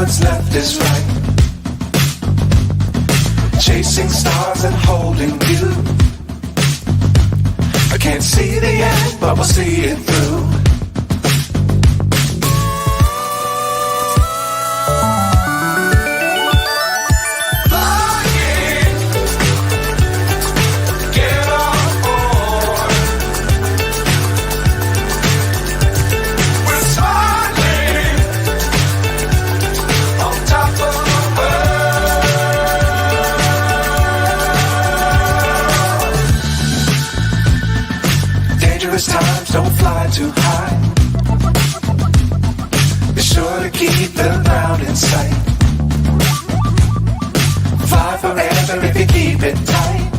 what's left is right. Chasing stars and holding you. I can't see the end, but we'll see it through. Times don't fly too high. Be sure to keep the ground in sight. Fly forever if you keep it tight.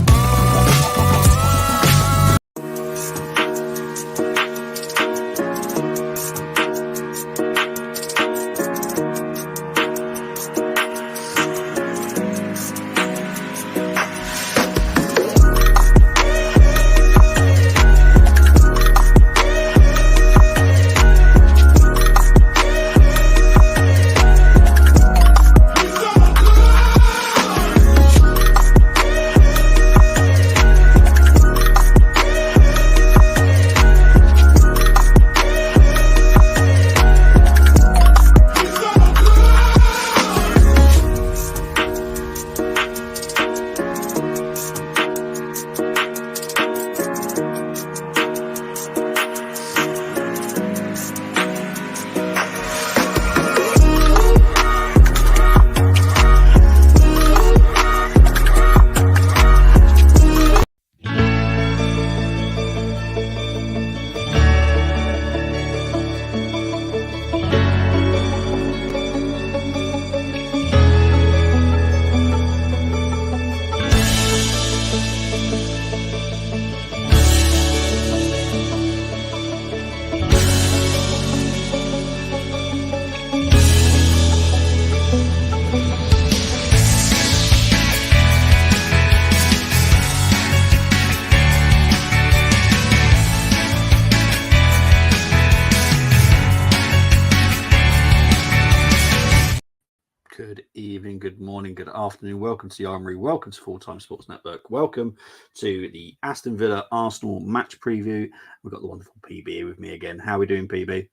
Good evening, good morning, good afternoon. Welcome to the Armory. Welcome to Full-Time Sports Network. Welcome to the Aston Villa Arsenal match preview. We've got the wonderful PB here with me again. How are we doing, PB?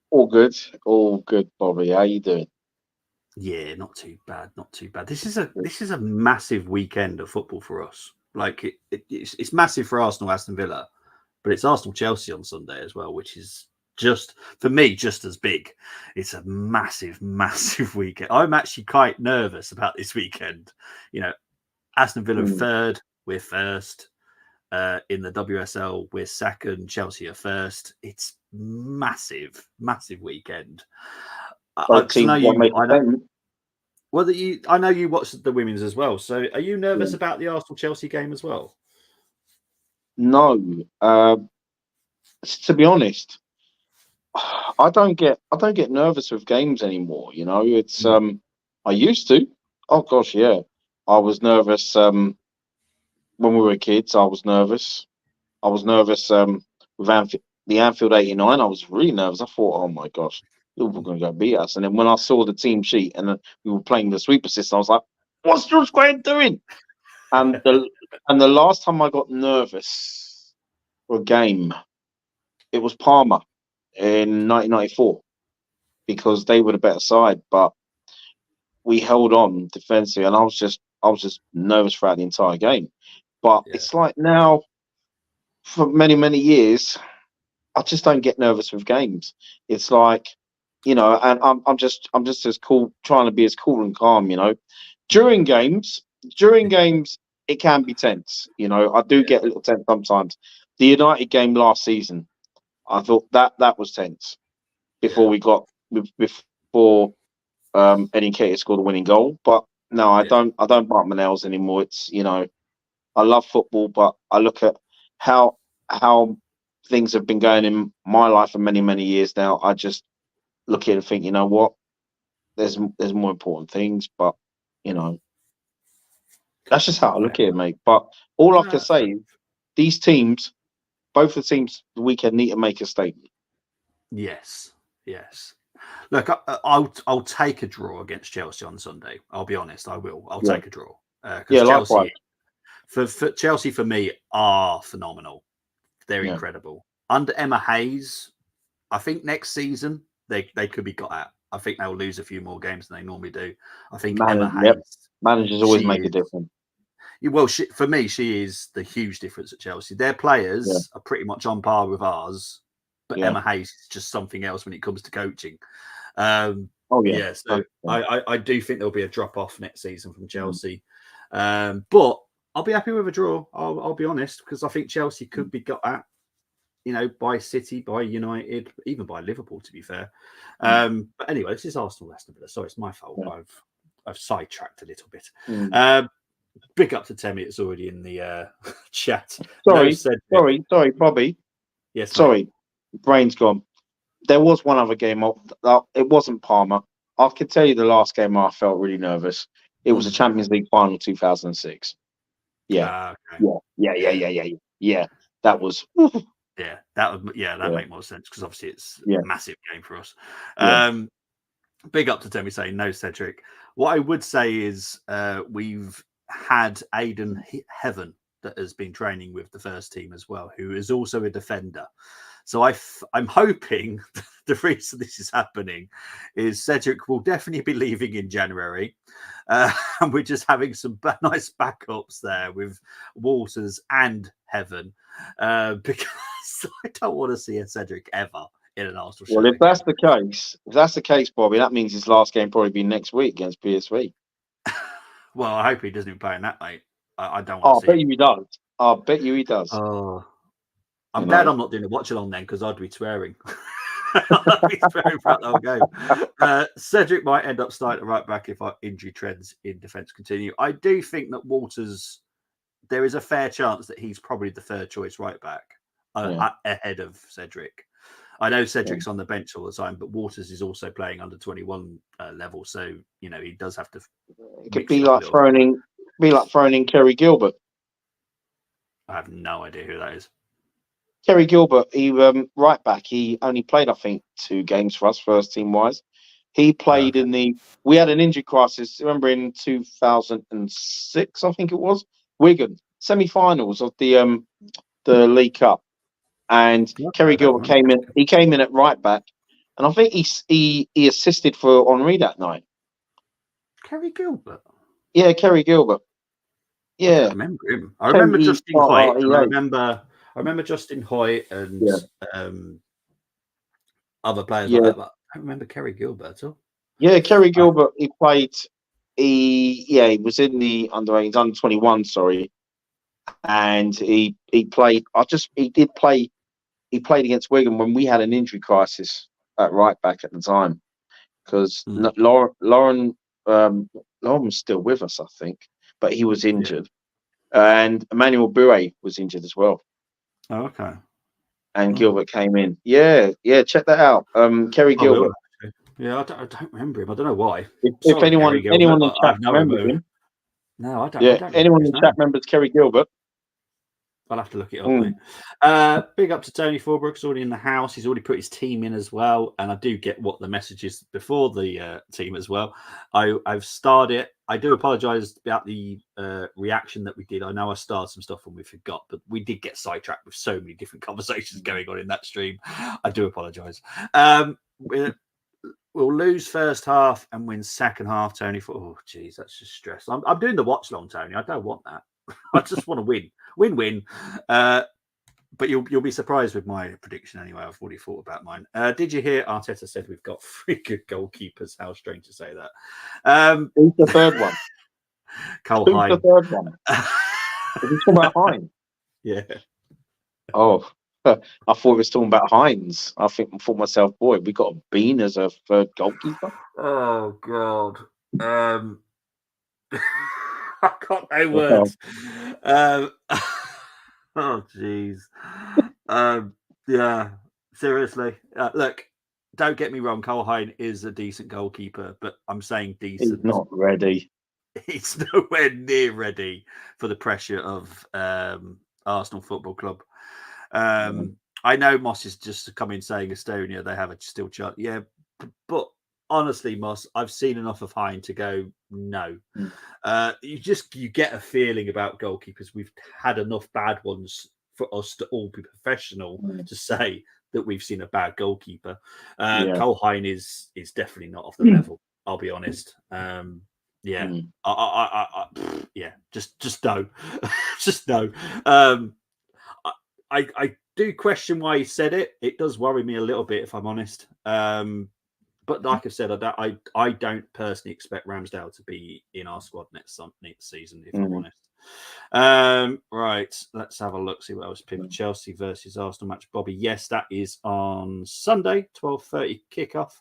All good, Bobby. How you doing? Yeah, not too bad, not too bad. This is a massive weekend of football for us. Like it's massive for Arsenal, Aston Villa, but it's Arsenal Chelsea on Sunday as well, which is just for me just as big. It's a massive weekend. I'm actually quite nervous about this weekend. You know, Aston Villa third, we're first. In the WSL, we're second. Chelsea are first. It's massive weekend. I know you watched the women's as well. So are you nervous about the Arsenal Chelsea game as well? No. To be honest, I don't get nervous with games anymore. You know, it's I used to. Oh gosh, yeah. I was nervous when we were kids. I was nervous with the Anfield '89. I was really nervous. I thought, oh my gosh, Liverpool going to go beat us. And then when I saw the team sheet and we were playing the sweeper system, I was like, what's George Graham doing? And the last time I got nervous for a game, it was Parma in 1994 because they were the better side, but we held on defensively, and I was just nervous throughout the entire game. But it's like now, for many years, I just don't get nervous with games. It's like, you know, and I'm just as cool, trying to be as cool and calm, you know. During games, it can be tense. You know, I do get a little tense sometimes. The United game last season, I thought that was tense before Eddie Keita scored a winning goal. But no, I don't bite my nails anymore. It's, you know, I love football, but I look at how things have been going in my life for many years now. I just look at it and think, you know what, there's more important things. But you know, that's just how I look at it, mate. But all I can say is these teams, both the teams the weekend, need to make a statement. Yes. Look, I'll take a draw against Chelsea on Sunday. I'll be honest, I will. I'll take a draw because likewise. Chelsea, for Chelsea, for me, are phenomenal. They're incredible. Under Emma Hayes, I think next season they could be got at. I think they'll lose a few more games than they normally do. I think Emma Hayes, managers always make a difference. Well, for me, she is the huge difference at Chelsea. Their players are pretty much on par with ours, but Emma Hayes is just something else when it comes to coaching. So I do think there'll be a drop off next season from Chelsea, but I'll be happy with a draw. I'll be honest, because I think Chelsea could be got at, by City, by United, even by Liverpool, to be fair. But anyway, this is Arsenal Aston Villa. Sorry, it's my fault. I've sidetracked a little bit. Big up to Temi. It's already in the chat. Sorry, Bobby. Yes. Sorry, brain's gone. There was one other game. It wasn't Parma. I can tell you the last game I felt really nervous. It was a Champions League final 2006. Yeah. Yeah. That was. Yeah, that make more sense because obviously it's a massive game for us. Big up to Temi saying no, Cedric. What I would say is we've had Aidan Heaven that has been training with the first team as well, who is also a defender. So I'm hoping the reason this is happening is Cedric will definitely be leaving in January. And we're just having some nice backups there with Walters and Heaven. Because I don't want to see a Cedric ever in an Arsenal shirt. Well, if that's the case, Bobby, that means his last game probably be next week against PSV. Well, I hope he doesn't play in that, mate. I don't want to see. I bet you he does. I bet you he does. Oh, I'm glad I'm not doing a watch along then, because I'd be swearing. I'd be swearing throughout the whole game. Cedric might end up starting right back if our injury trends in defence continue. I do think that Walters, there is a fair chance that he's probably the third choice right back ahead of Cedric. I know Cedric's on the bench all the time, but Walters is also playing under 21 level, so he does have to. It could be like throwing in Kerry Gilbert. I have no idea who that is. Kerry Gilbert, he right back. He only played, I think, 2 games for us, first team wise. He played we had an injury crisis. Remember in 2006, I think it was, Wigan semi-finals of the League Cup. And Kerry Gilbert came in. He came in at right back, and I think he assisted for Henry that night. Kerry Gilbert. Yeah, Kerry Gilbert. Yeah, I don't remember him. I remember Justin Hoyt. I remember Justin Hoyt and other players like that. But I don't remember Kerry Gilbert at all. Yeah, Kerry Gilbert. He played. He was in the under 21. Sorry, and he played. He did play. He played against Wigan when we had an injury crisis at right back at the time, because Lauren was still with us, I think, but he was injured, and Emmanuel Bouet was injured as well. Oh, okay. And Gilbert came in. Yeah, check that out. Kerry Gilbert. Yeah, I don't remember him. I don't know why. If anyone in the chat remembers him. No, I don't. Yeah, anyone in the chat remembers Kerry Gilbert. I'll have to look it up, mate. Big up to Tony Forbrook's already in the house. He's already put his team in as well. And I do get what the message is before the team as well. I've starred it. I do apologise about the reaction that we did. I know I starred some stuff and we forgot, but we did get sidetracked with so many different conversations going on in that stream. I do apologise. We'll lose first half and win second half, Tony. Oh, geez, that's just stress. I'm doing the watch long, Tony. I don't want that. I just want to win. But you'll be surprised with my prediction anyway. I've already thought about mine. Did you hear Arteta said we've got 3 good goalkeepers? How strange to say that. Who's the third one? Cole Hine. Who's the third one? Is he talking about Hine? Yeah. Oh, I thought he was talking about Hines. I thought myself, boy, we got a Bean as a third goalkeeper. Oh God. I got no words. Oh jeez. Yeah, seriously. Look, don't get me wrong. Cole Hine is a decent goalkeeper, but I'm saying decent. He's not ready. He's nowhere near ready for the pressure of Arsenal Football Club. I know Moss is just coming saying Estonia, they have a still chance. Yeah, but honestly, Moss, I've seen enough of Hine to go no. You get a feeling about goalkeepers. We've had enough bad ones for us to all be professional to say that we've seen a bad goalkeeper. Cole Hine is definitely not off the level. I'll be honest. Yeah, just no, just no. I do question why he said it. It does worry me a little bit, if I'm honest. But like I said, I don't personally expect Ramsdale to be in our squad next season, if I'm honest. Right, let's have a look, see what else picked. Chelsea versus Arsenal match. Bobby, yes, that is on Sunday, 12:30 kickoff.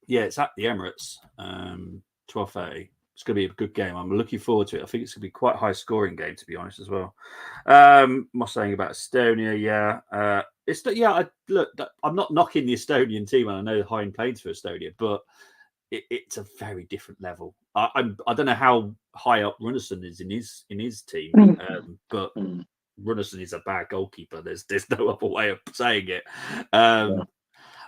Yeah, it's at the Emirates, 12:30. It's going to be a good game. I'm looking forward to it. I think it's going to be quite a high scoring game, to be honest, as well. Moss saying about Estonia, yeah. Look, I'm not knocking the Estonian team, and I know Hine plays for Estonia, but it's a very different level. I don't know how high up Runarsson is in his team, but Runarsson is a bad goalkeeper. There's no other way of saying it.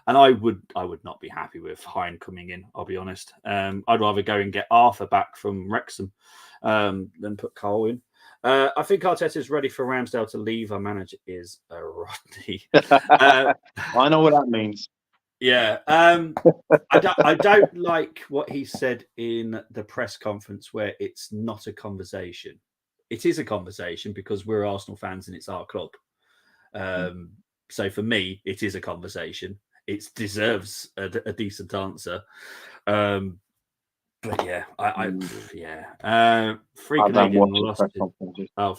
And I would not be happy with Hine coming in. I'll be honest. I'd rather go and get Arthur back from Wrexham than put Cole in. I think Arteta is ready for Ramsdale to leave. Our manager is Rodney. I know what that means. Yeah. I don't like what he said in the press conference where it's not a conversation. It is a conversation because we're Arsenal fans and it's our club. So for me, it is a conversation. It deserves a decent answer. But yeah, three Canadian losses.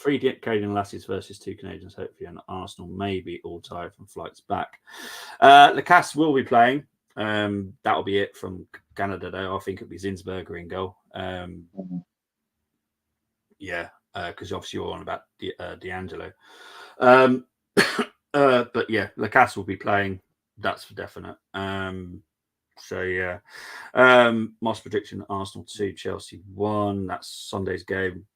Three Canadian losses versus two Canadians, hopefully, and Arsenal may be all tired from flights back. Lacasse will be playing. That'll be it from Canada, though. I think it'll be Zinsberger in goal. Because obviously you're on about D'Angelo. But yeah, Lacasse will be playing. That's for definite. Moss prediction: Arsenal 2, Chelsea 1. That's Sunday's game.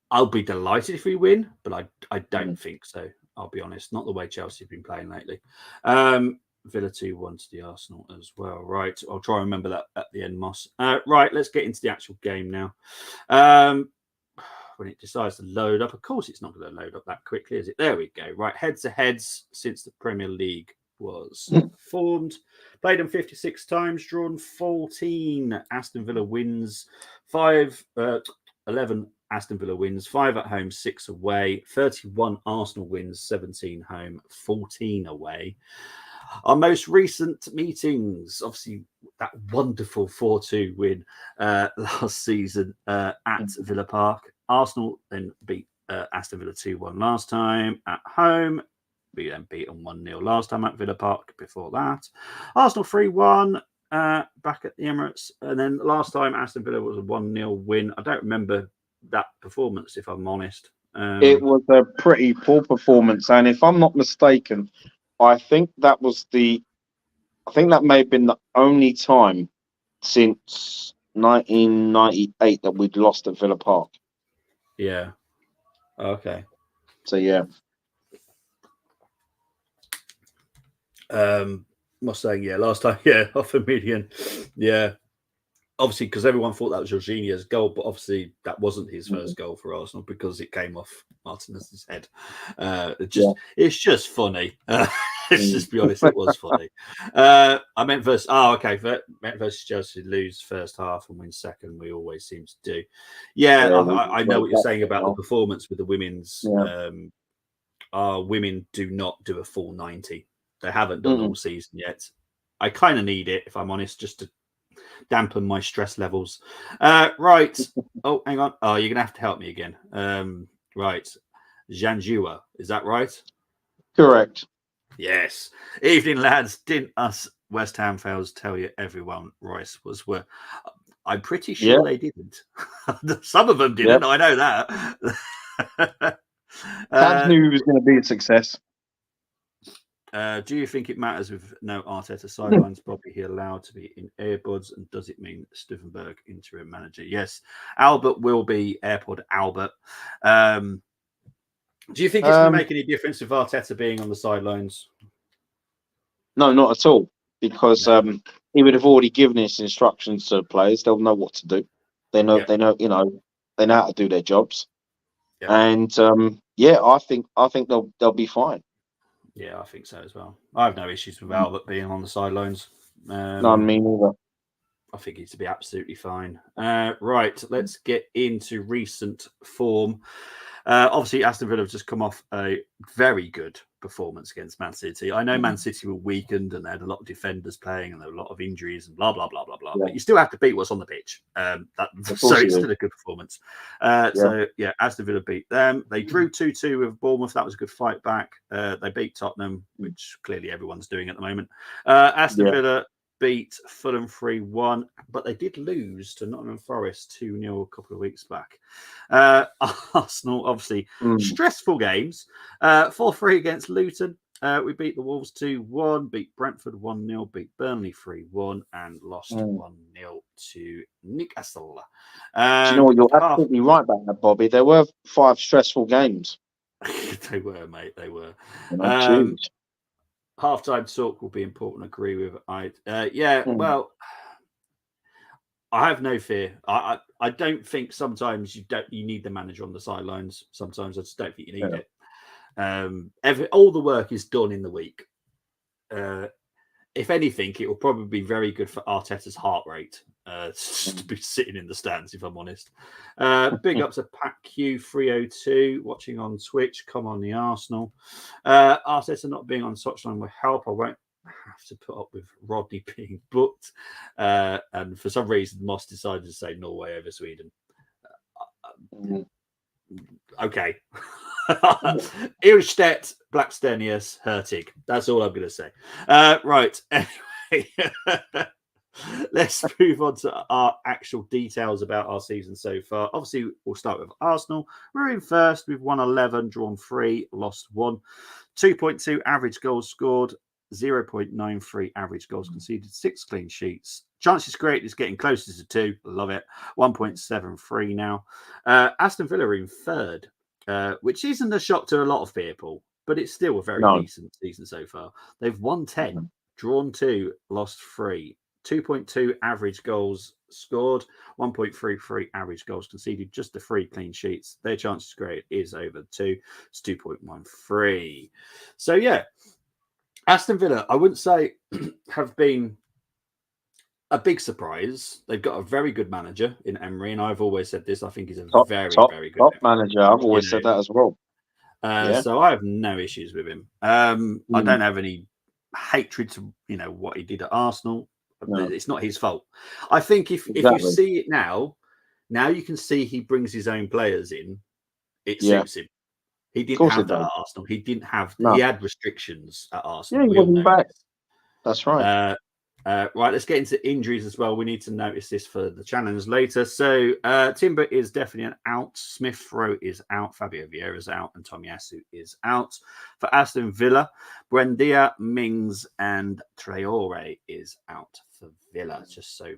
I'll be delighted if we win, but I don't think so. I'll be honest. Not the way Chelsea have been playing lately. Villa 2-1 to the Arsenal as well. Right. I'll try and remember that at the end, Moss. Right. Let's get into the actual game now. When it decides to load up, of course, it's not going to load up that quickly, is it? There we go. Right. Heads to heads since the Premier League was formed. Played them 56 times, drawn 14. Aston Villa wins 11 Aston Villa wins, 5 at home, 6 away. 31 Arsenal wins, 17 home, 14 away. Our most recent meetings, obviously that wonderful 4-2 win last season at Villa Park. Arsenal then beat Aston Villa 2-1 last time at home. We then beat them 1-0 last time at Villa Park before that. Arsenal 3-1 back at the Emirates. And then last time Aston Villa was a 1-0 win. I don't remember that performance, if I'm honest. It was a pretty poor performance. And if I'm not mistaken, I think that may have been the only time since 1998 that we'd lost at Villa Park. Yeah. Okay. So, yeah. Must saying, yeah, last time, yeah, $500,000. Yeah. Obviously, because everyone thought that was Jorginho's goal, but obviously that wasn't his first goal for Arsenal because it came off Martinez's head. It's just funny. Let's just be honest, it was funny. I meant versus Chelsea lose first half and win second. We always seem to do. I know what you're saying about the performance with the women's. Our women do not do a full 90. They haven't done all season yet. I kind of need it, if I'm honest, just to dampen my stress levels. Right. Oh, hang on. Oh, you're going to have to help me again. Right. Janjua. Is that right? Correct. Yes. Evening, lads. Didn't us West Ham fans tell you everyone Royce was worth? I'm pretty sure they didn't. Some of them didn't. I know that. Tabs knew he was going to be a success. Do you think it matters with no Arteta sidelines? Probably he allowed to be in earbuds, and does it mean Stuvenberg interim manager? Yes, Albert will be AirPod Albert. Do you think it's going to make any difference with Arteta being on the sidelines? No, not at all. Because No. he would have already given his instructions to the players. They'll know what to do. They know. Yeah. They know. They know how to do their jobs. Yeah. And I think they'll be fine. Yeah, I think so as well. I have no issues with Albert being on the sidelines. No, I mean either. I think he's to be absolutely fine. Right, let's get into recent form. Obviously, Aston Villa have just come off a very good performance against Man City. I know Man City were weakened and they had a lot of defenders playing and there were a lot of injuries and blah, blah, blah, blah, blah. Yeah. But you still have to beat what's on the pitch. So it's still a good performance. So, Aston Villa beat them. They drew 2-2 with Bournemouth. That was a good fight back. They beat Tottenham, which clearly everyone's doing at the moment. Aston Villa beat Fulham 3-1, but they did lose to Nottingham Forest 2-0 a couple of weeks back. Arsenal, obviously, stressful games. 4-3 against Luton. We beat the Wolves 2-1, beat Brentford 1-0, beat Burnley 3-1, and lost 1-0 to Newcastle. Do you know what? You're absolutely right about that, Bobby. There were 5 stressful games. They were, mate. They were. Half-time talk will be important. Agree with well, I have no fear. I don't think sometimes you need the manager on the sidelines. Sometimes I just don't think you need it. All the work is done in the week. If anything, it will probably be very good for Arteta's heart rate to be sitting in the stands, if I'm honest. Big ups to Pat Q302 watching on Twitch. Come on, the Arsenal. Arteta not being on touchline will help. I won't have to put up with Rodney being booked. And for some reason, Moss decided to say Norway over Sweden. Okay. Irstedt, Blackstenius, Hurtig. That's all I'm going to say. Right. Anyway, let's move on to our actual details about our season so far. Obviously, we'll start with Arsenal. We're in first. We've won 11, drawn 3, lost 1. 2.2 average goals scored. 0.93 average goals conceded. 6 clean sheets. Chances created is getting closer to 2. Love it. 1.73 now. Aston Villa are in third. Which isn't a shock to a lot of people, but it's still a very decent season so far. They've won 10, drawn 2, lost 3, 2.2 average goals scored, 1.33 average goals conceded, just the 3 clean sheets. Their chances created is over 2. It's 2.13. So, Aston Villa, I wouldn't say have been a big surprise. They've got a very good manager in Emery, and I've always said this. I think he's a very good manager. I've always said that as well. So I have no issues with him. I don't have any hatred to what he did at Arsenal. No. It's not his fault. I think if you see it now you can see he brings his own players in. It suits him. He didn't have that at Arsenal. He didn't have. He had restrictions at Arsenal. Yeah, he wasn't back. That's right. Right, let's get into injuries as well. We need to notice this for the challenge later. So Timber is definitely an out. Smith Rowe is out. Fabio Vieira is out. And Tomiyasu is out. For Aston Villa, Buendia, Mings and Traore is out for Villa. Just so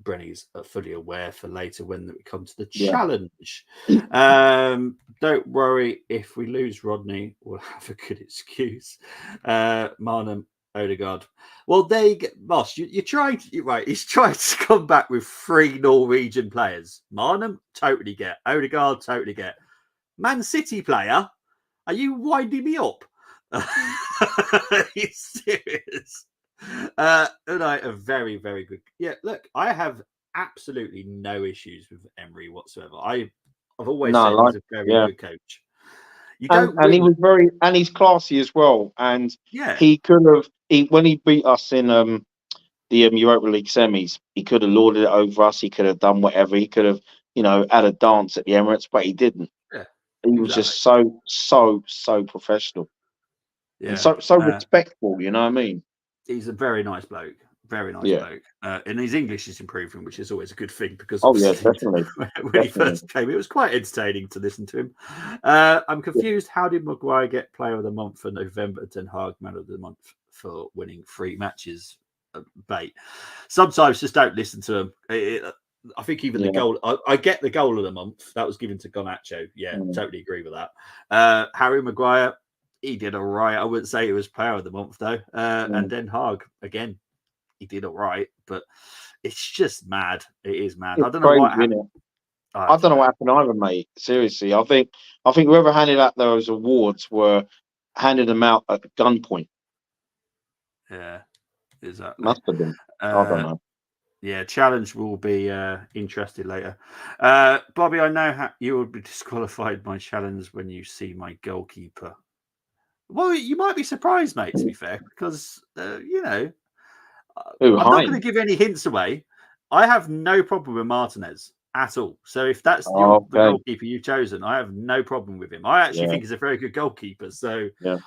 Brenny's fully aware for later when we come to the challenge. Don't worry, if we lose Rodney, we'll have a good excuse. Marnham, Odegaard. Well, Moss, you're trying to, right, he's trying to come back with 3 Norwegian players. Marnham, totally get. Odegaard, totally get. Man City player? Are you winding me up? Are you serious? Unai, a very, very good. Yeah, look, I have absolutely no issues with Emery whatsoever. I've always said he's a very good coach. And he was and he's classy as well. And he could have, when he beat us in the Europa League semis, he could have lorded it over us. He could have done whatever. He could have, had a dance at the Emirates, but he didn't. Yeah, he was just so professional. Yeah, and so respectful. You know what I mean? He's a very nice bloke. Very nice bloke. And his English is improving, which is always a good thing because definitely. When he first came, it was quite entertaining to listen to him. I'm confused. How did Maguire get Player of the Month for November, Ten Hag Man of the Month for winning 3 matches? Bait. Sometimes just don't listen to him. I think even the goal. I get the goal of the month that was given to Garnacho. Yeah, totally agree with that. Harry Maguire. he did all right. I wouldn't say he was player of the month though. And Den Haag again, he did all right, but it's just mad. It is mad. It's I don't know crazy, what isn't happened. it? I don't know what happened either, mate. Seriously, I think whoever handed out those awards were handed them out at gunpoint. Yeah, exactly. Must have been. I don't know. Yeah, challenge will be interested later. Bobby, I know how you will be disqualified my challenge when you see my goalkeeper. Well, you might be surprised, mate, to be fair, because, you know, Who, I'm not going to Hines? give any hints away. I have no problem with Martinez at all. So if that's Oh, the okay. goalkeeper you've chosen, I have no problem with him. I actually Yeah. think he's a very good goalkeeper. So Yeah.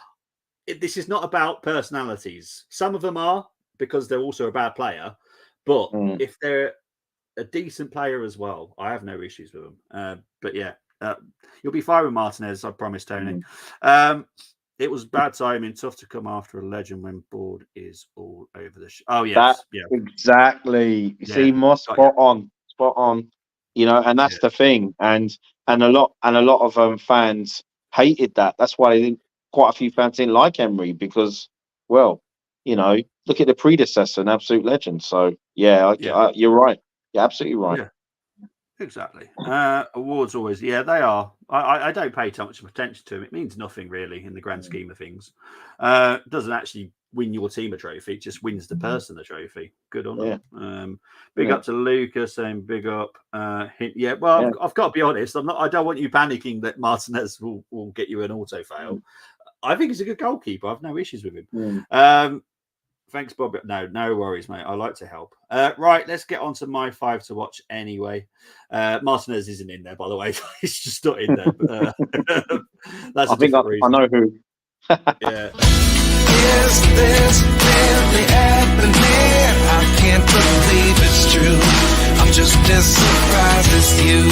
this is not about personalities. Some of them are because they're also a bad player. But Mm. if they're a decent player as well, I have no issues with them. But yeah, you'll be fine with Martinez, I promise, Tony. It was bad timing, tough to come after a legend when board is all over the Oh yes, That exactly. Yeah. See, Moss, spot on. You know, and that's the thing. And a lot of fans hated that. That's why quite a few fans didn't like Emery because, well, you know, look at the predecessor, an absolute legend. So yeah, you're right. You're absolutely right. Yeah. Exactly. Awards always, they are. I don't pay too much attention to them. It means nothing really in the grand scheme of things. It doesn't actually win your team a trophy. It just wins the person a trophy. Good on them. Big up to Lucas saying big up. Well, I've got to be honest. I don't want you panicking that Martinez will get you an auto fail. I think he's a good goalkeeper. I've no issues with him. Thanks, Bob. No worries, mate. I like to help. Right, let's get on to my 5 to watch anyway. Martinez isn't in there, by the way. He's just not in there. But, that's a different reason. I know who. Yeah. Is this really happening? I can't believe it's true. I'm just as surprised as you.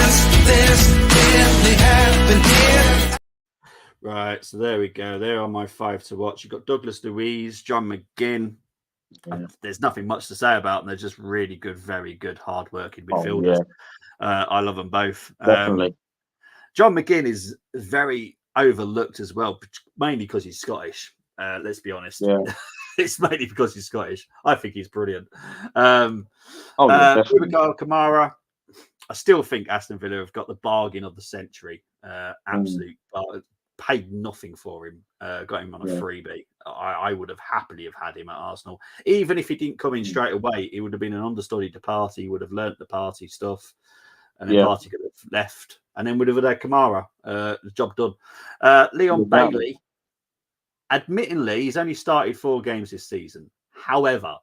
Is this really happening? Right, so there we go. There are my 5 to watch. You've got Douglas Luiz, John McGinn. There's nothing much to say about them. They're just really good, very good, hard-working midfielders. I love them both. Definitely. John McGinn is very overlooked as well, mainly because he's Scottish. Let's be honest. Yeah. It's mainly because he's Scottish. I think he's brilliant. Ruben Kamara. I still think Aston Villa have got the bargain of the century. Absolute paid nothing for him. Got him on a freebie. I would have happily have had him at Arsenal. Even if he didn't come in straight away, he would have been an understudy to Partey. He would have learnt the Partey stuff. And then Partey could have left. And then would have had Kamara. The job done. Leon Bailey. Admittingly, he's only started 4 games this season. However,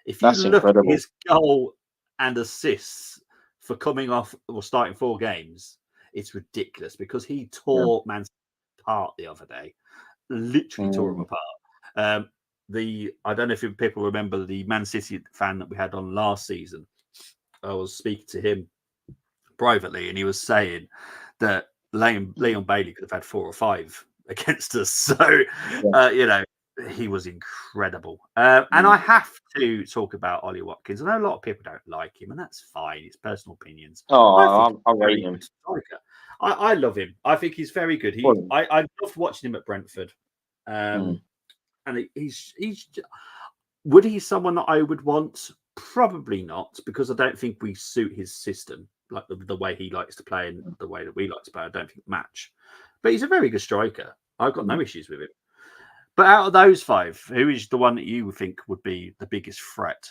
if you look at his goal and assists for coming off or starting 4 games, it's ridiculous because he tore Man City apart the other day. Literally tore him apart. I don't know if people remember the Man City fan that we had on last season. I was speaking to him privately, and he was saying that Leon Bailey could have had 4 or 5 against us. So, you know, he was incredible. And I have to talk about Ollie Watkins. I know a lot of people don't like him, and that's fine. It's personal opinions. I rate him. I love him. I think he's very good. I love watching him at Brentford. And he's would he someone that I would want? Probably not, because I don't think we suit his system, like the way he likes to play and the way that we like to play. I don't think match. But he's a very good striker. I've got no issues with him. But out of those 5, who is the one that you think would be the biggest threat?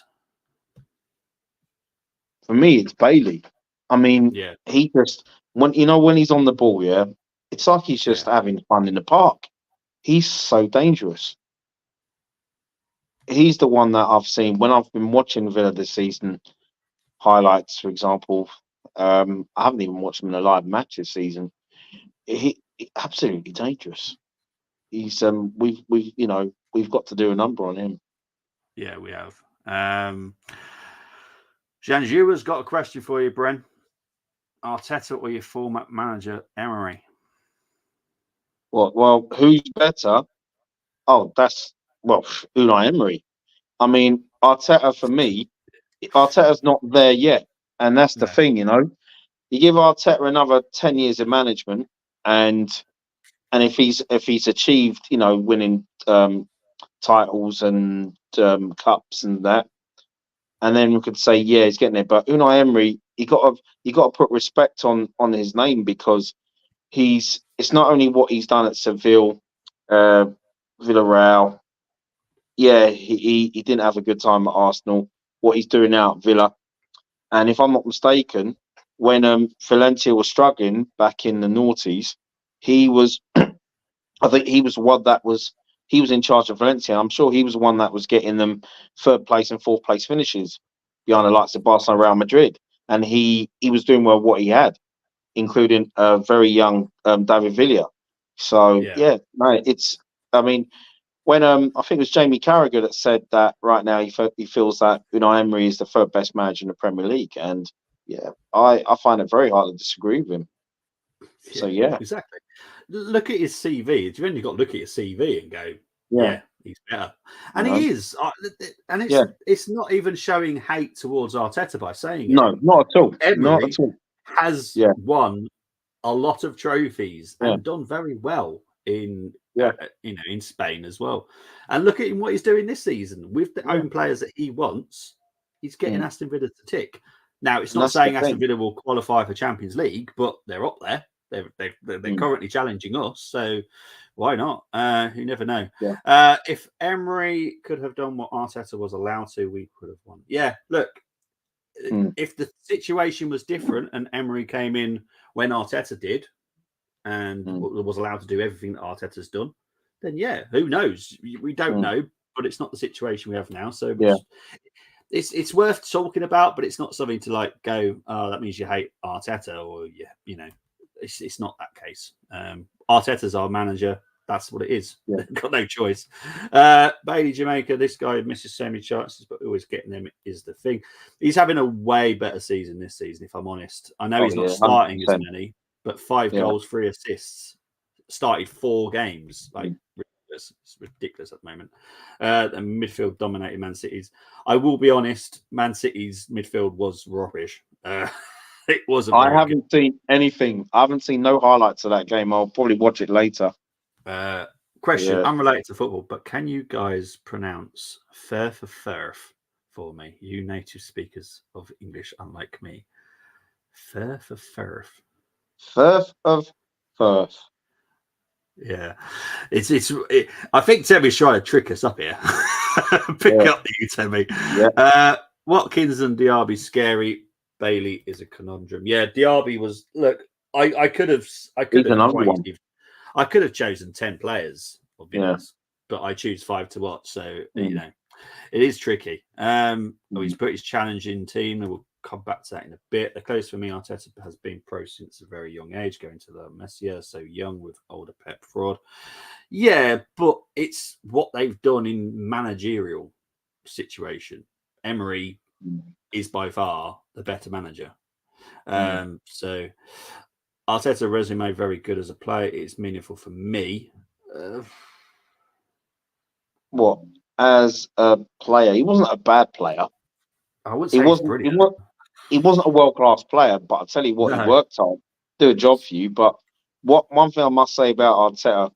For me, it's Bailey. I mean, he just when he's on the ball, it's like he's just having fun in the park. He's so dangerous. He's the one that I've seen when I've been watching Villa this season. Highlights, for example. I haven't even watched him in a live match this season. He absolutely dangerous. He's we've got to do a number on him. Yeah, we have. Janjura's got a question for you, Bren. Arteta or your former manager, Emery? Well, who's better? Oh, that's Unai Emery. I mean, Arteta for me, Arteta's not there yet, and that's the thing. You give Arteta another 10 years of management, and if he's achieved, winning titles and cups and that, and then we could say, yeah, he's getting there. But Unai Emery, you got to put respect on his name, because it's not only what he's done at Seville, Villarreal. Yeah, he didn't have a good time at Arsenal. What he's doing now at Villa, and if I'm not mistaken, when Valencia was struggling back in the noughties, he was, I think he was one that was, he was in charge of Valencia. I'm sure he was the one that was getting them third place and fourth place finishes behind the likes of Barcelona, Real Madrid, and he was doing well what he had, including a very young David Villa. So yeah, no, I mean, when I think it was Jamie Carragher that said that right now he feels that Unai Emery is the third best manager in the Premier League, and yeah, I find it very hard to disagree with him. So yeah, exactly. Look at his CV. You've only got to look at his CV and go, yeah, he's better, and he is. And it's not even showing hate towards Arteta by saying no, not at all. Emery not at all. Has won a lot of trophies and done very well in in Spain as well. And look at him, what he's doing this season with the own players that he wants. He's getting Aston Villa to tick. Now, it's not saying Aston Villa will qualify for Champions League, but they're up there. They're currently challenging us, so why not? You never know. If Emery could have done what Arteta was allowed to, we could have won. Yeah, look, if the situation was different and Emery came in when Arteta did and was allowed to do everything that Arteta's done, then yeah, who knows? We don't know, but it's not the situation we have now. So it's worth talking about, but it's not something to like go, oh, that means you hate Arteta, or it's not that case. Arteta's our manager. That's what it is. Got no choice. Bailey Jamaica, this guy misses so many chances, but always getting them is the thing. He's having a way better season this season, if I'm honest. I know he's not starting 100%. As many, but 5 goals, 3 assists, started 4 games. Like ridiculous. It's ridiculous at the moment. And midfield dominated Man City's. I will be honest, Man City's midfield was rubbish. It wasn't. I haven't seen anything. I haven't seen no highlights of that game. I'll probably watch it later. Question unrelated to football, but can you guys pronounce Firth for me? You native speakers of English, unlike me. Firth. Firth of Firth. Yeah, I think Temmy's trying to trick us up here. Pick up you, Temmy. Yeah. Watkins and Diaby scary. Bailey is a conundrum. Yeah, Diaby was. Look, I could have chosen 10 players, obviously, but I choose 5 to watch. So it is tricky. He's put his challenging team, and we'll come back to that in a bit. The close for me, Arteta has been pro since a very young age, going to the Messiah, so young with older Pep fraud. Yeah, but it's what they've done in managerial situation. Emery is by far the better manager. So Arteta resume very good as a player. It's meaningful for me. What as a player? He wasn't a bad player. I wouldn't say he wasn't a world class player, but I'll tell you what, he worked hard, do a job for you. But one thing I must say about Arteta,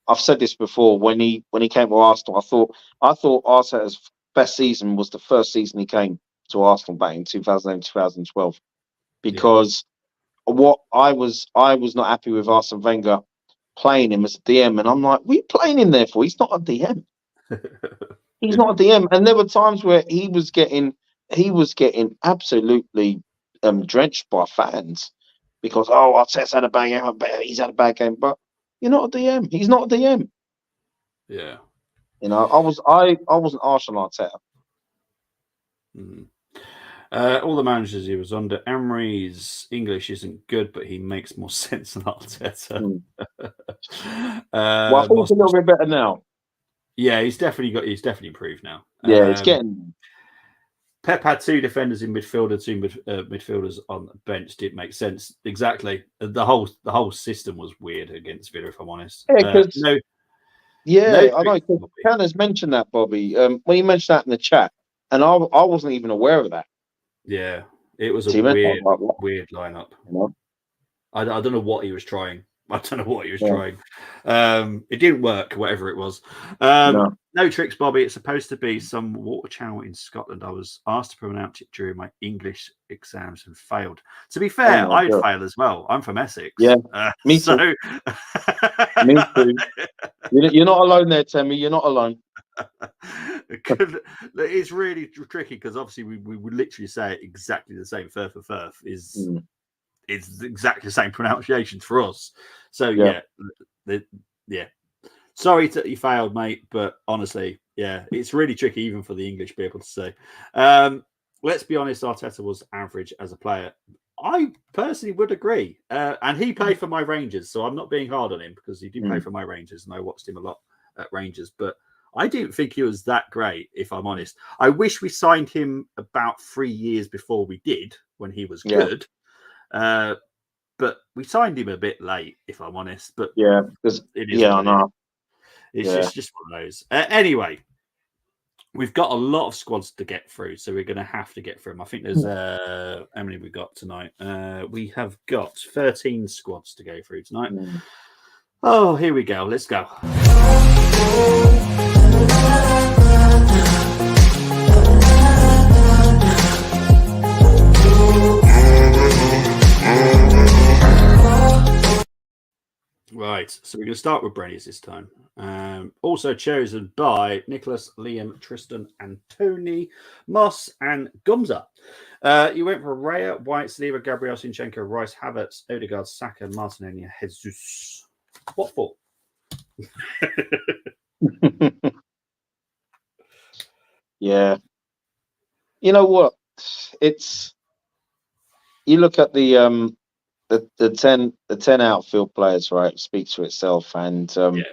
I've said this before, when he came to Arsenal, I thought Arteta's best season was the first season he came to Arsenal back in 2011, 2012, because what I was not happy with Arsene Wenger playing him as a DM, and I'm like, what are you playing him there for? He's not a DM. He's not a DM. And there were times where he was getting absolutely drenched by fans because Arteta's had a bad game, he's had a bad game, but you're not a DM. He's not a DM. Yeah. I wasn't harsh on Arteta. All the managers he was under, Emery's English isn't good, but he makes more sense than Arteta. Well, I think it's a little bit better now. Yeah, he's definitely improved now. Yeah, it's getting. Pep had 2 defenders in midfield and 2 midfielders on the bench. Did make sense exactly. The whole system was weird against Villa, if I'm honest. Yeah, I know. Ken has mentioned that, Bobby. When you mentioned that in the chat, and I wasn't even aware of that. Yeah, it was a weird lineup. I don't know what he was trying. I don't know what he was Yeah. trying. It didn't work, whatever it was. No. No tricks, Bobby. It's supposed to be some water channel in Scotland. I was asked to pronounce it during my English exams and failed. To be fair, Oh my I'd God. fail as well. I'm from Essex. Yeah, me so too. Me too. You're not alone there, Temmie. You're not alone. It's really tricky because obviously we would literally say it exactly the same. Firth for Firth is it's exactly the same pronunciations for us. So Yeah. yeah. Sorry that you failed, mate, but honestly, yeah, it's really tricky even for the English people to say. Let's be honest, Arteta was average as a player. I personally would agree. And he played for my Rangers, so I'm not being hard on him because he did play for my Rangers and I watched him a lot at Rangers, but I didn't think he was that great, if I'm honest. I wish we signed him about 3 years before we did, when he was good. But we signed him a bit late, if I'm honest. But Yeah, because it is what I it is. know. It's just one of those. Anyway, we've got a lot of squads to get through, so we're going to have to get through them. I think there's how many we got tonight? We have got 13 squads to go through tonight. Oh, here we go. Let's go. Right, so we're going to start with Brenny's this time. Also chosen by Nicholas, Liam, Tristan, Anthony, Moss, and Gumza. You went for Raya, White, Saliba, Gabriel, Sinchenko, Rice, Havertz, Odegaard, Saka, Martinelli, and Jesus. What for? Yeah. You know what? It's you look at the 10 outfield players, right? It speaks for itself, and It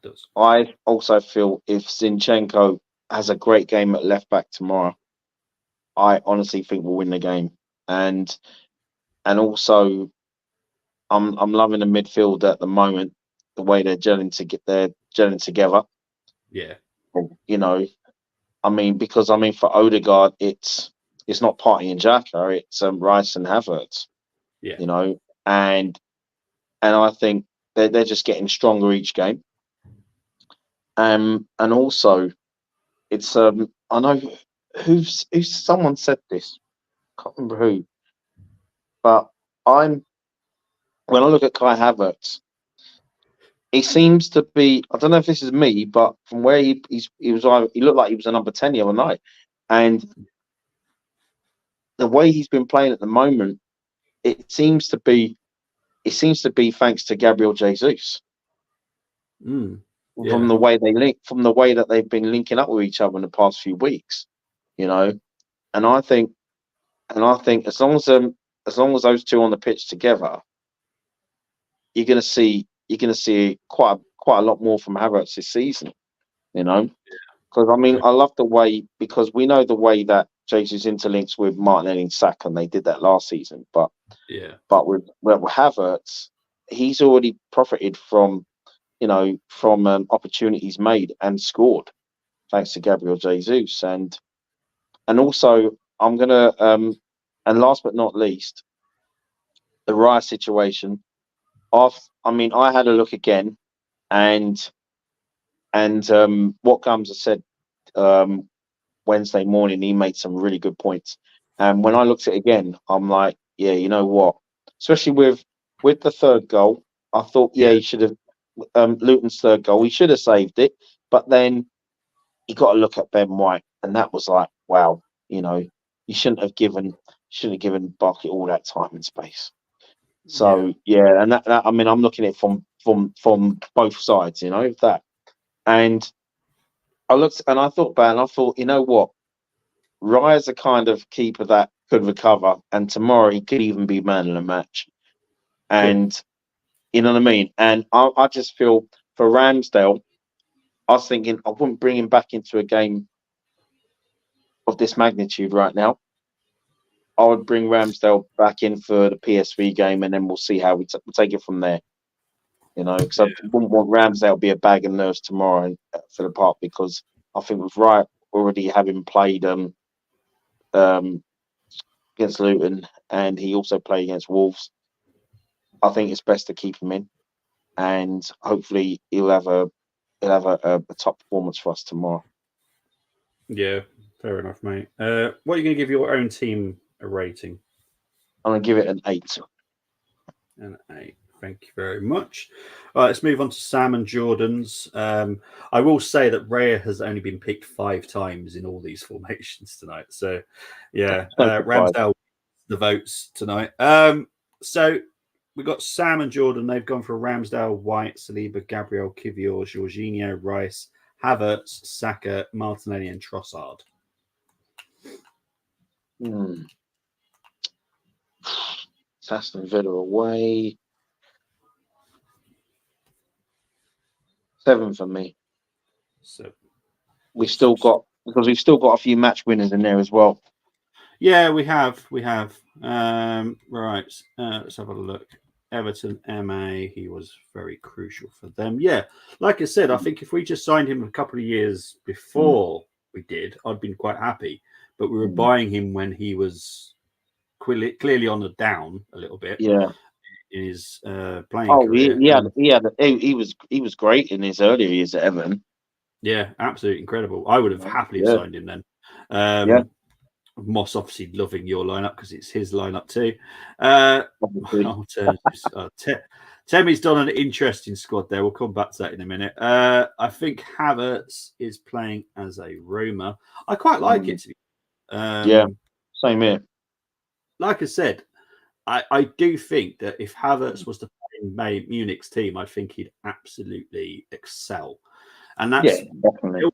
does. I also feel if Zinchenko has a great game at left back tomorrow, I honestly think we'll win the game. And also, I'm loving the midfield at the moment, the way they're gelling together. Yeah. You know, because for Odegaard, it's not Partey and Xhaka, it's Rice and Havertz. Yeah. You know, and I think they're just getting stronger each game. And also, it's I know who's someone said this, can't remember who, but when I look at Kai Havertz, he seems to be, I don't know if this is me, but from where he looked like he was a number 10 the other night, and the way he's been playing at the moment, it seems to be thanks to Gabriel Jesus. From the way from the way that they've been linking up with each other in the past few weeks, you know, and I think as long as those two on the pitch together, you're going to see quite a lot more from Havertz this season, you know, because I love the way, because we know the way that Jesus interlinks with Martinelli and Saka, and they did that last season, but with Havertz, he's already profited from opportunities made and scored thanks to Gabriel Jesus. And also I'm gonna and last but not least, the Raya situation. I had a look again, and what Gums has said Wednesday morning, he made some really good points. And when I looked at it again, I'm like, yeah, you know what? Especially with the third goal, I thought, he should have Luton's third goal. He should have saved it, but then you got to look at Ben White, and that was like, wow, you shouldn't have given Barkley all that time and space. So and that I'm looking at it from both sides, that. And I looked and I thought back and I thought, you know what? Raya's a kind of keeper that could recover, and tomorrow he could even be man of the match. And you know what I mean? And I just feel for Ramsdale, I was thinking I wouldn't bring him back into a game of this magnitude right now. I would bring Ramsdale back in for the PSV game, and then we'll see how we'll take it from there. Because I wouldn't want Ramsdale to be a bag of nerves tomorrow for the part, because I think with Wright already having played against Luton, and he also played against Wolves. I think it's best to keep him in, and hopefully he'll have a top performance for us tomorrow. Yeah, fair enough, mate. What are you going to give your own team a rating? I'm gonna give it an 8. An 8. Thank you very much. All right, let's move on to Sam and Jordan's. I will say that Raya has only been picked 5 times in all these formations tonight. So, yeah, Ramsdale the votes tonight. So we've got Sam and Jordan. They've gone for Ramsdale, White, Saliba, Gabriel, Kivior, Jorginho, Rice, Havertz, Saka, Martinelli, and Trossard. Aston Villa away. 7 for me. So We've still got a few match winners in there as well. Yeah, we have. Right. Let's have a look. Everton, MA, he was very crucial for them. Yeah, like I said, I think if we just signed him a couple of years before we did, I'd been quite happy. But we were buying him when he was clearly on the down a little bit. Yeah. In his playing career. He was great in his earlier years at Everton. Yeah, absolutely incredible. I would have happily signed him then. Moss obviously loving your lineup because it's his lineup too. Temi's done an interesting squad there. We'll come back to that in a minute. I think Havertz is playing as a Roma. I quite like it. Same here. Like I said, I do think that if Havertz was to play in Munich's team, I think he'd absolutely excel. And that's definitely.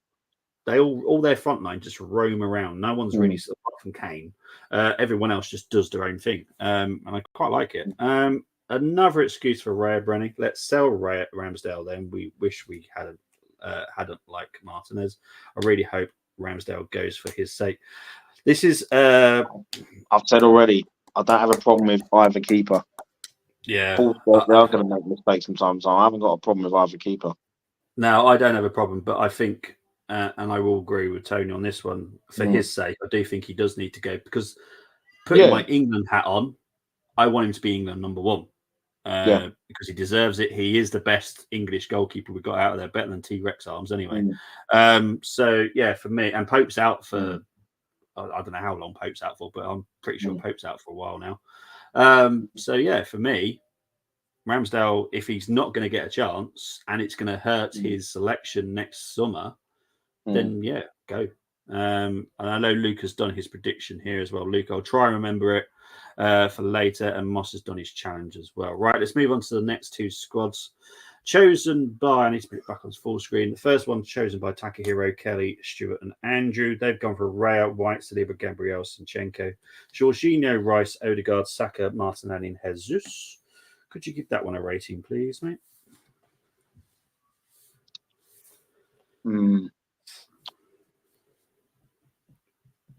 They all their front line just roam around. No one's really, apart from Kane. Everyone else just does their own thing, and I quite like it. Another excuse for Raya Brenny. Let's sell Ramsdale. Then we wish we hadn't like Martinez. I really hope Ramsdale goes for his sake. This is. I've said already. I don't have a problem with either keeper. Yeah, they are going to make mistakes sometimes. I haven't got a problem with either keeper. No, I don't have a problem, but I think, and I will agree with Tony on this one, for his sake, I do think he does need to go because putting my England hat on, I want him to be England number 1 because he deserves it. He is the best English goalkeeper we've got out of there, better than T-Rex Arms anyway. So, yeah, for me, and Pope's out for, I don't know how long Pope's out for, but I'm pretty sure Pope's out for a while now. So, yeah, for me, Ramsdale, if he's not going to get a chance and it's going to hurt his selection next summer, then go. And I know Luke has done his prediction here as well. Luke, I'll try and remember it for later. And Moss has done his challenge as well. Right, let's move on to the next 2 squads. Chosen by, I need to put it back on full screen. The first one chosen by Takahiro, Kelly, Stewart, and Andrew. They've gone for Raya, White, Saliba, Gabriel, Sinchenko, Jorginho, Rice, Odegaard, Saka, Martinelli, and Jesus. Could you give that one a rating, please, mate?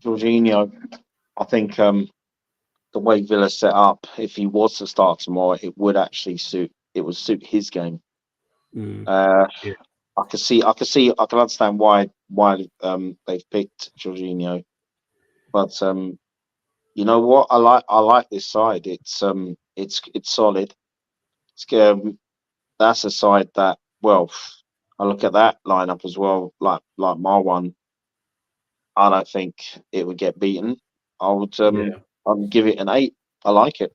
Jorginho, I think the way Villa set up, if he was to start tomorrow, it would actually suit his game. I can understand why they've picked Jorginho, but you know what? I like this side. It's solid. That's a side that, well, I look at that lineup as well, like my one. I don't think it would get beaten. I would give it an 8. I like it.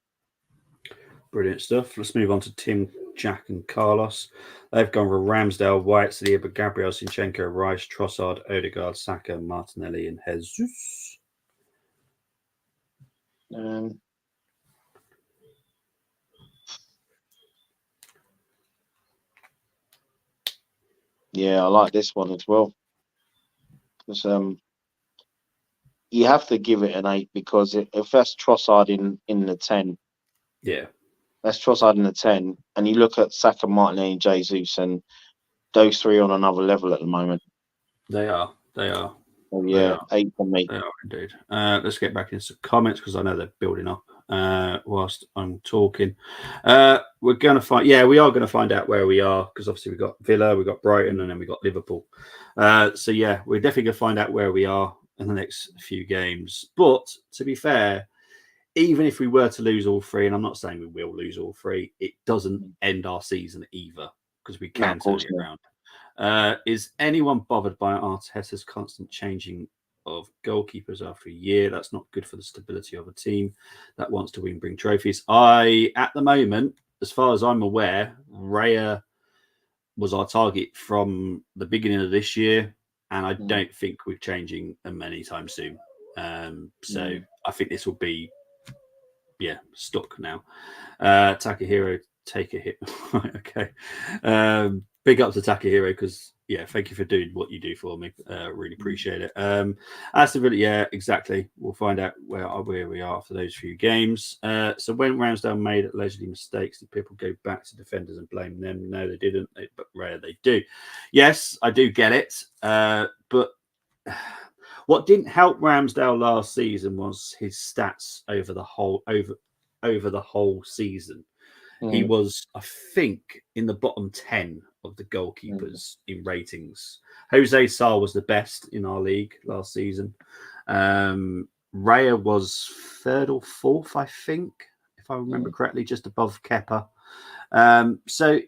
Brilliant stuff. Let's move on to Tim, Jack, and Carlos. They've gone for Ramsdale, White, Saliba, Gabriel, Sinchenko, Rice, Trossard, Odegaard, Saka, Martinelli, and Jesus. Yeah, I like this one as well. Because you have to give it an 8 because if that's Trossard in the 10, that's Trossard in the 10, and you look at Saka, Martinelli, and Jesus, and those 3 on another level at the moment. They are. Oh, yeah, 8 for me. They are indeed. Let's get back into comments because I know they're building up whilst I'm talking. We're going to find, we are going to find out where we are because obviously we've got Villa, we've got Brighton, and then we've got Liverpool. So, we're definitely going to find out where we are in the next few games. But to be fair, even if we were to lose all three, and I'm not saying we will lose all three, it doesn't end our season either because we can turn it around. Is anyone bothered by Arteta's constant changing of goalkeepers after a year? That's not good for the stability of a team that wants to win, bring trophies. At the moment, as far as I'm aware, Raya was our target from the beginning of this year, and I don't think we're changing them anytime soon. So I think this will be, stuck now. Takahiro, take a hit. Okay. Big up to Takahiro because, thank you for doing what you do for me. Really appreciate it. Aston Villa, yeah, exactly. We'll find out where we are after those few games. So when Ramsdale made allegedly mistakes, did people go back to defenders and blame them? No, they didn't. But rare they do. Yes, I do get it. But what didn't help Ramsdale last season was his stats over the whole season. He was, I think, in the bottom 10 of the goalkeepers in ratings. Jose Sá was the best in our league last season. Raya was third or fourth, I think, if I remember correctly, just above Kepa. So,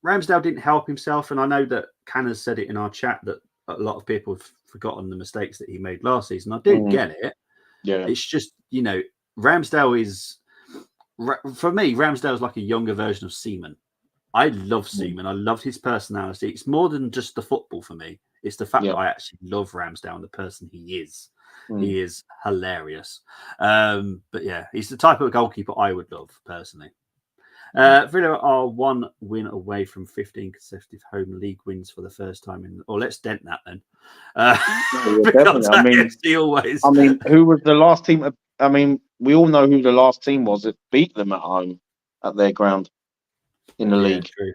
Ramsdale didn't help himself. And I know that Canna said it in our chat that a lot of people have forgotten the mistakes that he made last season. I do get it. Yeah. It's just, Ramsdale is... For me, Ramsdale's like a younger version of Seaman. I love Seaman. I love his personality. It's more than just the football for me. It's the fact that I actually love Ramsdale and the person he is. He is hilarious. But yeah, he's the type of goalkeeper I would love personally. Villa are one win away from 15 consecutive home league wins for the first time in. Or let's dent that then. Who was the last team? We all know who the last team was that beat them at home at their ground in the league. True.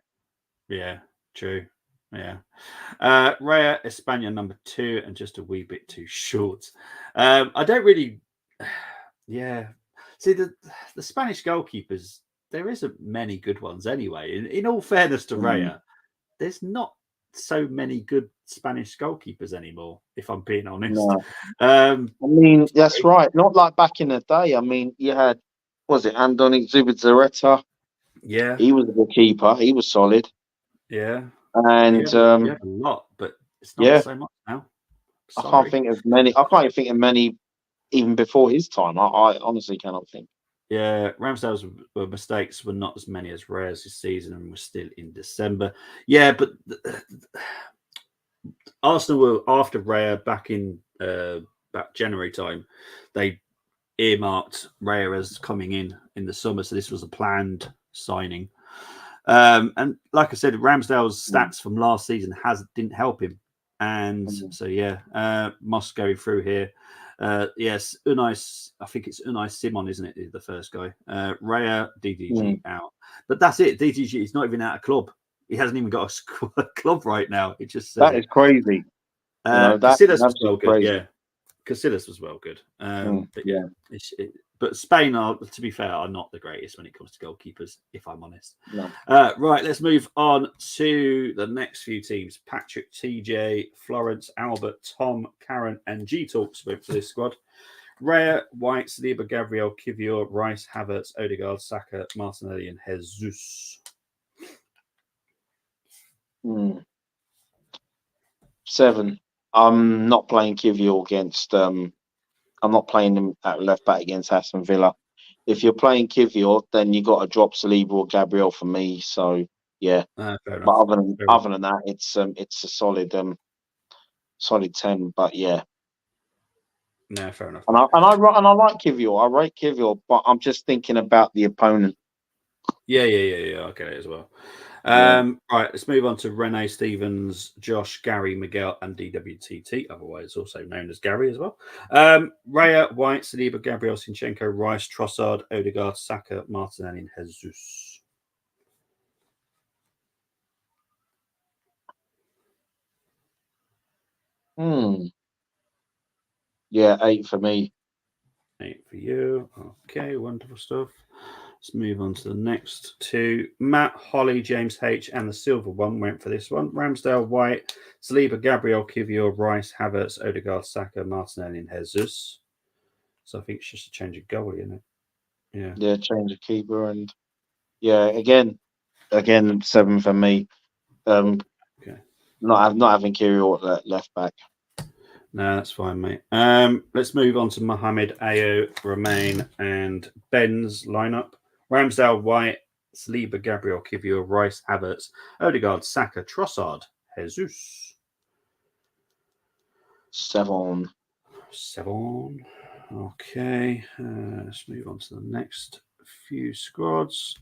Yeah, true. Yeah. Raya España number 2 and just a wee bit too short. I don't really. Yeah. See, the Spanish goalkeepers, there isn't many good ones anyway. In all fairness to Raya, there's not so many good Spanish goalkeepers anymore, if I'm being honest. No. That's right. Not like back in the day. You had, was it Andoni Zubizarreta? Yeah. He was a good keeper. He was solid. Yeah. And he had a lot, but it's not so much now. Sorry. I can't think of many. I can't even think of many even before his time. I honestly cannot think. Yeah, Ramsdale's mistakes were not as many as Raya's this season, and we're still in December. Yeah, but Arsenal were after Raya back in back January time. They earmarked Raya as coming in the summer, so this was a planned signing. And like I said, Ramsdale's stats from last season didn't help him, and so must go through here. Yes, Unai. I think it's Unai Simon, isn't it? The first guy. Raya DDG out, but that's it. DDG is not even out of club. He hasn't even got a club right now. It just that is crazy. Casillas was well good. Crazy. Yeah, Casillas was well good. But but Spain are, to be fair, are not the greatest when it comes to goalkeepers, if I'm honest. No. Right, let's move on to the next few teams. Patrick, TJ, Florence, Albert, Tom, Karen, and G Talks went for this squad. Raya, White, Saliba, Gabriel, Kivior, Rice, Havertz, Odegaard, Saka, Martinelli, and Jesus. 7. I'm not playing Kivior against. I'm not playing him at left back against Aston Villa. If you're playing Kivior, then you got to drop Saliba or Gabriel for me. So yeah, fair enough. But other than that, it's a solid 10. But yeah, no, fair enough. And I like Kivior. I rate Kivior, but I'm just thinking about the opponent. Yeah. I get it as well. Right, let's move on to Renee, Stevens, Josh, Gary, Miguel, and DWTT, otherwise also known as Gary as well. Raya, White, Saliba, Gabriel, Sinchenko, Rice, Trossard, Odegaard, Saka, Martinelli, and Jesus. Yeah, 8 for me. 8 for you. Okay, wonderful stuff. Let's move on to the next 2. Matt, Holly, James H, and the silver one went for this one. Ramsdale, White, Saliba, Gabriel, Kivior, Rice, Havertz, Odegaard, Saka, Martinelli, and Jesus. So I think it's just a change of goalie, isn't it? Yeah, change of keeper, and yeah, again 7 for me. Okay. Not having Kirill at left back. No, that's fine, mate. Let's move on to Mohamed, Ayo, Romain, and Ben's lineup. Ramsdale, White, Saliba, Gabriel, Kivior, Rice, Havertz, Odegaard, Saka, Trossard, Jesus. 7. Okay. Let's move on to the next few squads.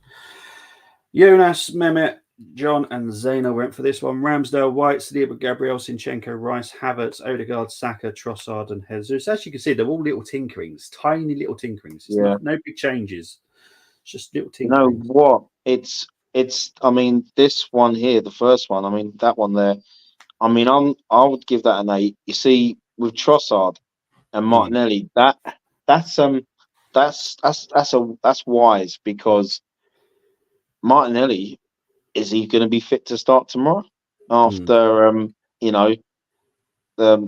Jonas, Mehmet, John, and Zayna went for this one. Ramsdale, White, Saliba, Gabriel, Sinchenko, Rice, Havertz, Odegaard, Saka, Trossard, and Jesus. As you can see, they're all little tinkerings, tiny little tinkerings. It's no big changes. It's just little tinkerings. You know what? It's. I mean, this one here, the first one. I mean, that one there. I mean, I would give that an 8. You see, with Trossard and Martinelli, that's wise, because Martinelli, is he going to be fit to start tomorrow after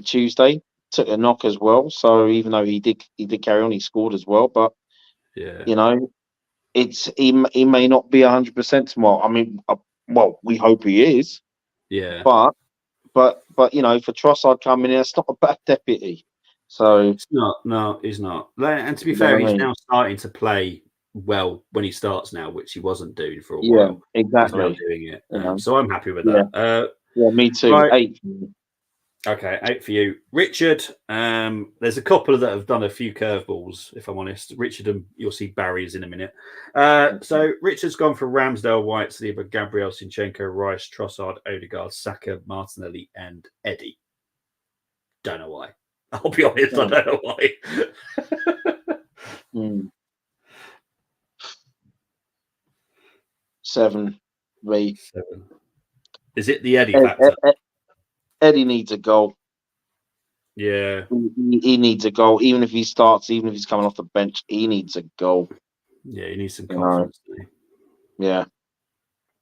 Tuesday took a knock as well? So even though he did carry on, he scored as well, but it's he may not be 100% tomorrow. I mean, well, we hope he is. Yeah. But for Trossard coming in, it's not a bad deputy. So it's not. No, he's not. And to be fair, he's now starting to play well when he starts now, which he wasn't doing for a while. Exactly. He's now doing it. So I'm happy with that. Yeah, me too. Right. 8. Okay, 8 for you. Richard, there's a couple that have done a few curveballs, if I'm honest. Richard, and you'll see Barry's in a minute. So Richard's gone for Ramsdale, White, Saliba, Gabriel, Sinchenko, Rice, Trossard, Odegaard, Saka, Martinelli, and Eddie. Don't know why. I'll be honest, I don't know why. 7. 8. 7. Is it the Eddie factor? Eddie needs a goal. Yeah. He needs a goal. Even if he starts, even if he's coming off the bench, he needs a goal. Yeah, he needs some confidence. Yeah.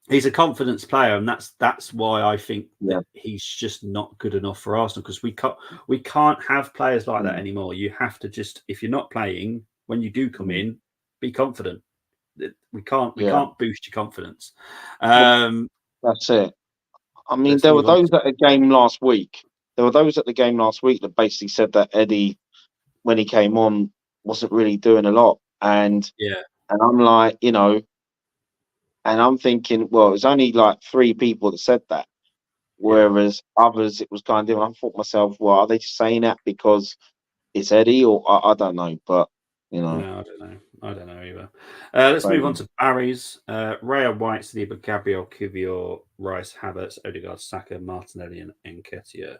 He's a confidence player, and that's why I think that he's just not good enough for Arsenal, because we can't have players like that anymore. You have to just, if you're not playing, when you do come in, be confident. We can't boost your confidence. That's it. I mean, there were those at the game last week. That basically said that Eddie, when he came on, wasn't really doing a lot. And I'm like, and I'm thinking, well, it was only like 3 people that said that, whereas others, it was kind of. I thought to myself, well, are they just saying that because it's Eddie, or I don't know, but No, I don't know either. Let's move on to Barry's. Raya, White, Saliba, Gabriel, Kivior, Rice, Havertz, Odegaard, Saka, Martinelli, and Nketiah.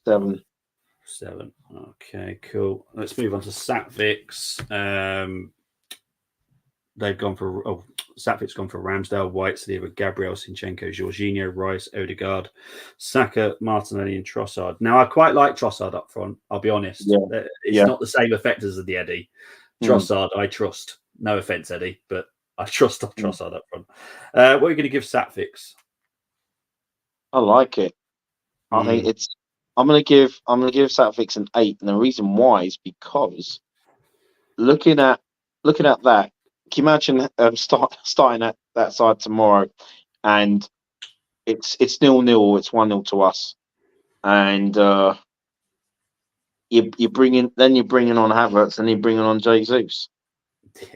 7. 7. Okay, cool. Let's move on to Satvik's. They've gone for Satvik's gone for Ramsdale, White, Saliba, Gabriel, Sinchenko, Jorginho, Rice, Odegaard, Saka, Martinelli, and Trossard. Now, I quite like Trossard up front. I'll be honest. It's not the same effect as the Eddie. Trossard, I trust. No offense, Eddie, but I trust Trossard up front. What are you going to give Satvik's? I like it. I think it's. I'm going to give Satvik's an 8, and the reason why is because looking at that. Can you imagine starting at that side tomorrow, and it's 0-0, it's 1-0 to us, and you're bringing on Havertz, and you're bringing on Jesus. Yeah,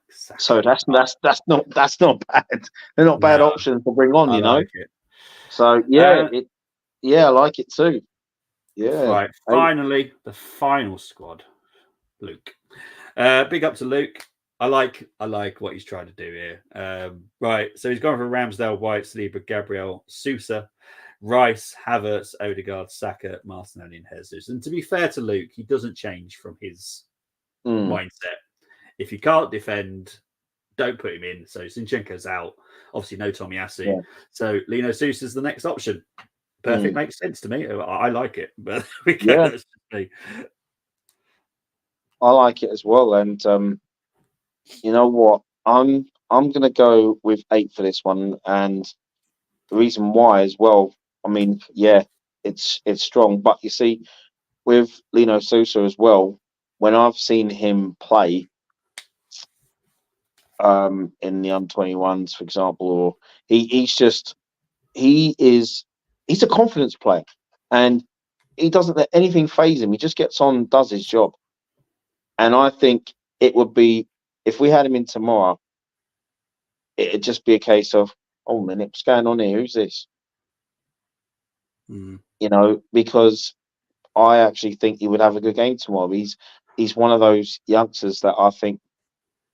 exactly. So that's not bad. They're not bad options to bring on, Like it. So I like it too. Yeah. Right. Finally, the final squad. Luke. Big up to Luke. I like what he's trying to do here. Right, so he's gone for Ramsdale, White, Saliba, Gabriel, Sousa, Rice, Havertz, Odegaard, Saka, Martinelli, and Jesus. And to be fair to Luke, he doesn't change from his mindset. If you can't defend, don't put him in. So Zinchenko's out. Obviously, no Tomiyasu. Yeah. So Lino Sousa's the next option. Perfect, makes sense to me. I like it, but I like it as well, and you know what? I'm going to go with 8 for this one, and the reason why as well. I mean, it's strong, but you see, with Lino Sousa as well, when I've seen him play in the under-21s, for example, or he's a confidence player, and he doesn't let anything faze him. He just gets on and does his job. And I think it would be, if we had him in tomorrow, it'd just be a case of, oh, minute, what's going on here? Who's this? Mm. You know, because I actually think he would have a good game tomorrow. He's one of those youngsters that I think,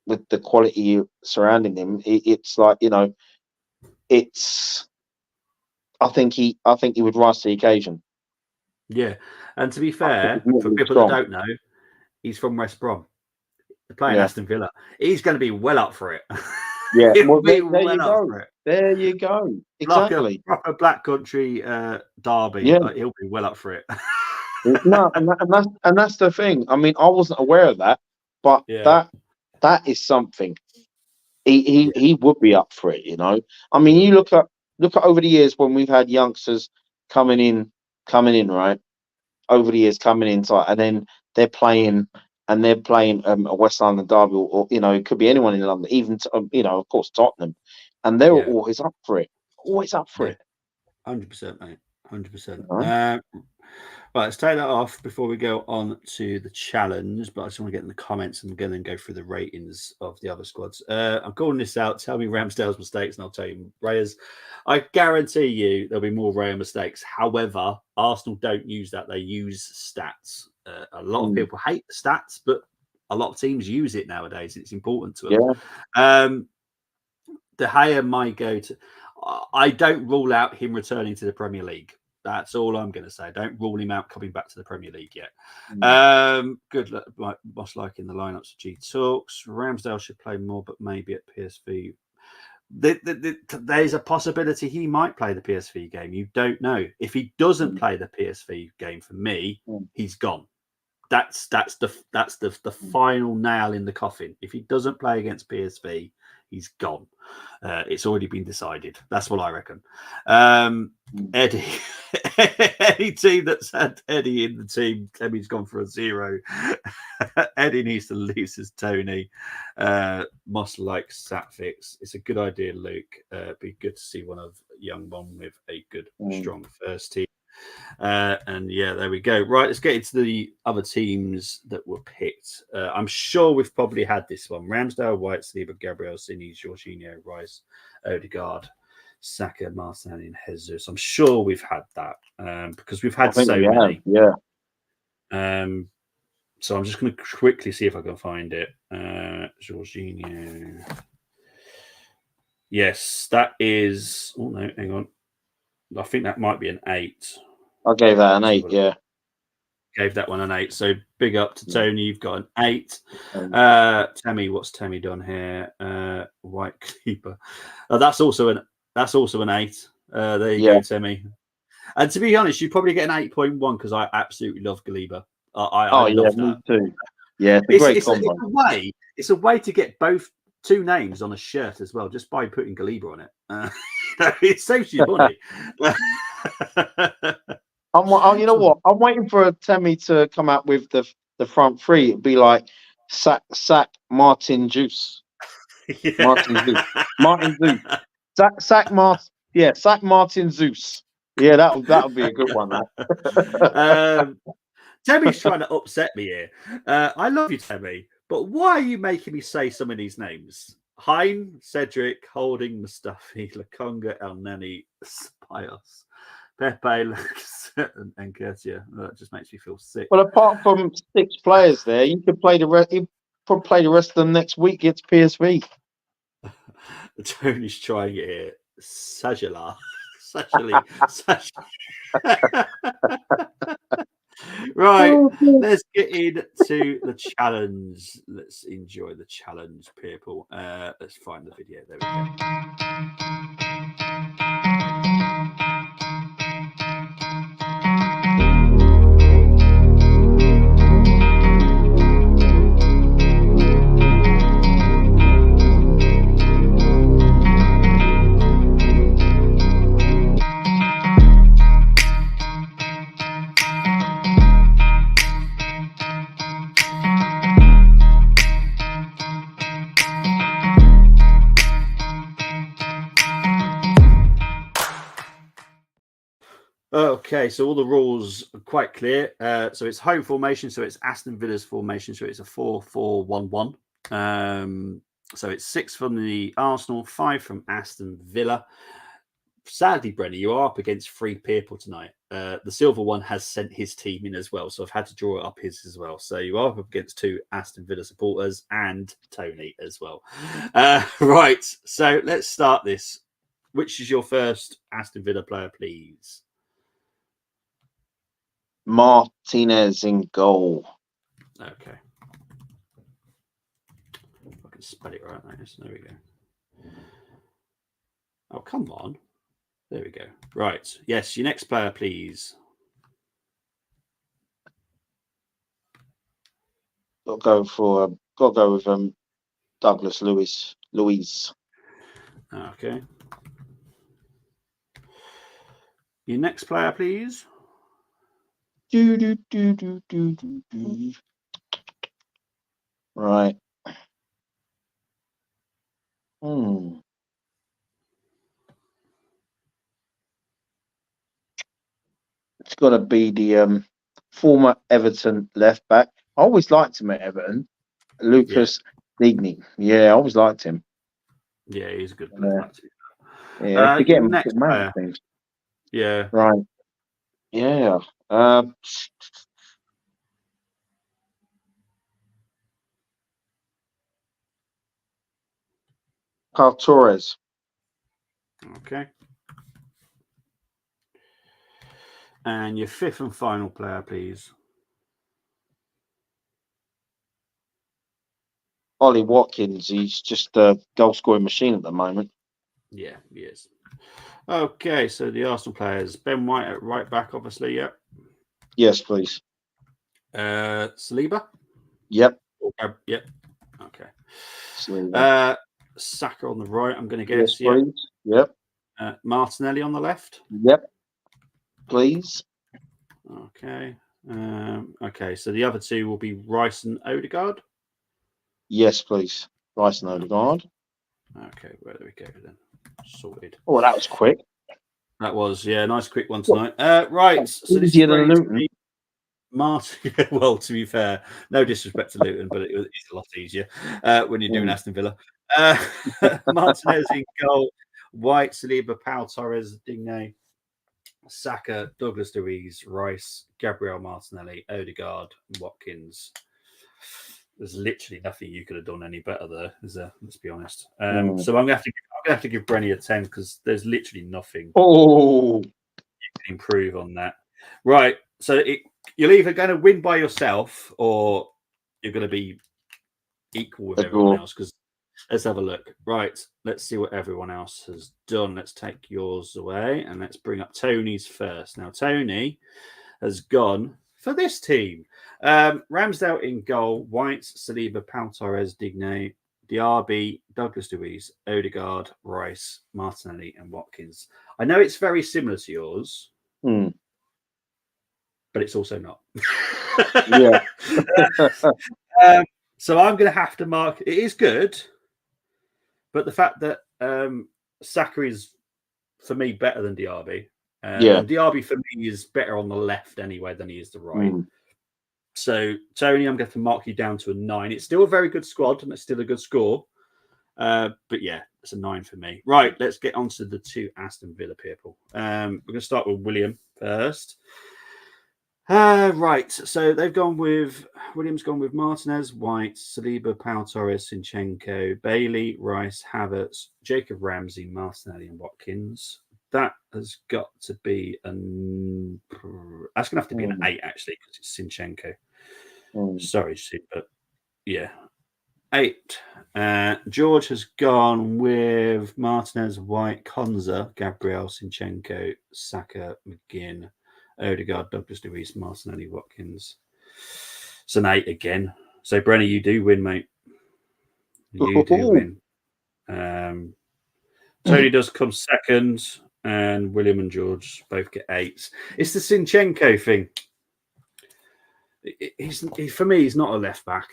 with the quality surrounding him, it's like, you know, I think he would rise to the occasion. Yeah, and to be fair, for people strong. that don't know, he's from West Brom. They're playing Yeah. Aston Villa. He's going to be well up for it. Yeah, He'll be there well you up go. for it. There you go. Exactly. Like a proper black country derby. Yeah. He'll be well up for it. No, and that's the thing. I mean, I wasn't aware of that, but Yeah. that is something. He would be up for it, you know. I mean, you look at over the years when we've had youngsters coming in, right? Over the years coming in, and then they're playing a West London derby, or you know, it could be anyone in London, even you know, of course, Tottenham, and they're always up for it. Always up for it. 100%, mate. 100%. Right. Right, let's take that off before we go on to the challenge. But I just want to get in the comments and then go through the ratings of the other squads. I'm calling this out. Tell me Ramsdale's mistakes, and I'll tell you Raya's. I guarantee you there'll be more Raya mistakes. However, Arsenal don't use that. They use stats. A lot of people hate the stats, but a lot of teams use it nowadays. It's important to them. Yeah. De Gea might go to. I don't rule out him returning to the Premier League. That's all I'm going to say. Don't rule him out coming back to the Premier League yet. Good luck, most like in the lineups of G Talks. Ramsdale should play more, but maybe at PSV. There's a possibility he might play the PSV game. You don't know. If he doesn't play the PSV game, for me, he's gone. That's the final nail in the coffin. If he doesn't play against PSV, he's gone. It's already been decided. That's what I reckon. Eddie, any team that's had Eddie in the team, Clemmy's gone for a 0. Eddie needs to lose his Tony. Moss likes Satfix. It's a good idea, Luke. Be good to see one of young one with a good, strong first team. And yeah, there we go. Right, let's get into the other teams that were picked. I'm sure we've probably had this one: Ramsdale, White, Saliba, Gabriel, Cini, Jorginho, Rice, Odegaard, Saka, Martinelli, and Jesus. I'm sure we've had that because we've had so many. Yeah. So I'm just going to quickly see if I can find it. Jorginho. Yes, that is. Oh no, hang on. I think that might be an 8. I gave that an 8, yeah. Gave that one an 8. So big up to Tony. You've got an 8. Tammy, what's Tammy done here? White Keeper. That's also an 8. There you go, Tammy. And to be honest, you probably get an 8.1 because I absolutely love Galiba. I love that. Me too. Yeah, it's a great combo. It's a way to get both 2 names on a shirt as well, just by putting Galiba on it. It saves you money. You know what? I'm waiting for Tammy to come out with the front 3. It'd be like sack Martin Juice. Martin Zeus. Sack Martin Zeus. Yeah, that'll be a good one. Tammy's trying to upset me here. I love you, Tammy, but why are you making me say some of these names? Hein, Cedric, Holding, Mustafi, Lakonga, El Neni, Spios, Pepe, and Gertia. That just makes me feel sick. Well, apart from 6 players there, you could play the rest. You probably play the rest of them next week against PSV. Tony's trying it here. Sajala. Right, let's get into the challenge. Let's enjoy the challenge, people. Let's find the video. There we go. Okay, so all the rules are quite clear. So it's home formation, so it's Aston Villa's formation, so it's a 4-4-1-1. So it's 6 from the Arsenal, 5 from Aston Villa. Sadly, Brenny, you are up against 3 people tonight. The silver one has sent his team in as well, so I've had to draw up his as well. So you are up against 2 Aston Villa supporters and Tony as well. Right, so let's start this. Which is your first Aston Villa player, please? Martinez in goal. Okay. If I can spell it right, nice. There we go. Oh, come on. There we go. Right. Yes, your next player, please. Got to go with Douglas Luiz. Okay. Your next player, please. Right. It's got to be the former Everton left back. I always liked him at Everton. Lucas Digny. Yeah, I always liked him. Yeah, he's a good player. Yeah, to get him next player. things. Yeah. Right. Yeah. Carl Torres. Okay. And your 5th and final player, please. Ollie Watkins. He's just a goal scoring machine at the moment. Yeah, he is. Okay, so the Arsenal players. Ben White at right back, obviously, yeah. Yes, please. Saliba? Yep. Yep. Okay. Saliba. Saka on the right, I'm going to guess. Yes, please. Yep. Martinelli on the left? Yep. Please. Okay. Okay, so the other 2 will be Rice and Odegaard? Yes, please. Rice and Odegaard. Okay, where do we go then? Sorted. Oh, that was quick. That was, yeah, nice quick one tonight. Right, so this easier is than Luton. Martin. Well, to be fair, no disrespect to Luton, but it's a lot easier when you're doing Aston Villa. Martinez in goal, White, Saliba, Pau Torres, Digne, Saka, Douglas Luiz, Rice, Gabriel Martinelli, Odegaard, Watkins. There's literally nothing you could have done any better there, is there? Let's be honest. So I'm gonna have to give Brenny a 10 because there's literally nothing you can improve on that. Right. So you're either going to win by yourself or you're going to be equal with everyone else. Because let's have a look. Right. Let's see what everyone else has done. Let's take yours away and let's bring up Tony's first. Now, Tony has gone for this team. Ramsdale in goal, White, Saliba, Pau Torres, Digne, Diaby, Douglas Luiz, Odegaard, Rice, Martinelli, and Watkins. I know it's very similar to yours, but it's also not. Yeah. So I'm going to have to mark. It is good, but the fact that Saka is for me better than Diaby. And Diaby for me is better on the left anyway than he is the right. So Tony, I'm going to mark you down to a 9. It's still a very good squad and it's still a good score. But yeah, it's a 9 for me. Right, let's get on to the 2 Aston Villa people. We're going to start with William first. Right, so William's gone with Martinez, White, Saliba, Pau Torres, Zinchenko, Bailey, Rice, Havertz, Jacob Ramsey, Martinelli, and Watkins. That has got to be that's going to have to be an 8 actually because it's Zinchenko. Sorry, but yeah, 8. George has gone with Martinez, White, Konza, Gabriel, Zinchenko, Saka, McGinn, Odegaard, Douglas Luiz, Martinelli, Watkins. It's an 8 again. So Brenny, you do win, mate. You do win. Tony does come second, and William and George both get 8s. It's the Zinchenko thing. For me, he's not a left back.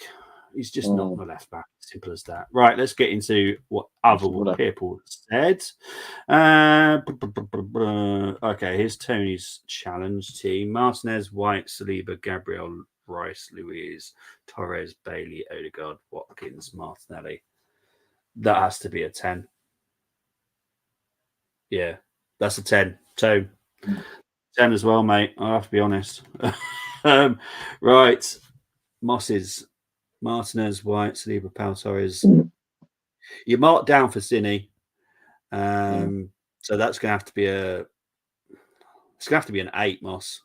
He's just not the left back. Simple as that. Right, let's get into what other people said. Okay, here's Tony's challenge team: Martinez, White, Saliba, Gabriel, Rice, Luiz, Torres, Bailey, Odegaard, Watkins, Martinelli. That has to be a 10. Yeah, that's a 10. Tone. 10 as well, mate. I have to be honest. Right. Mosses, Martinez, White, Saliba, Pau, Torres. You're marked down for Cine. So that's going to have to be an 8, Moss.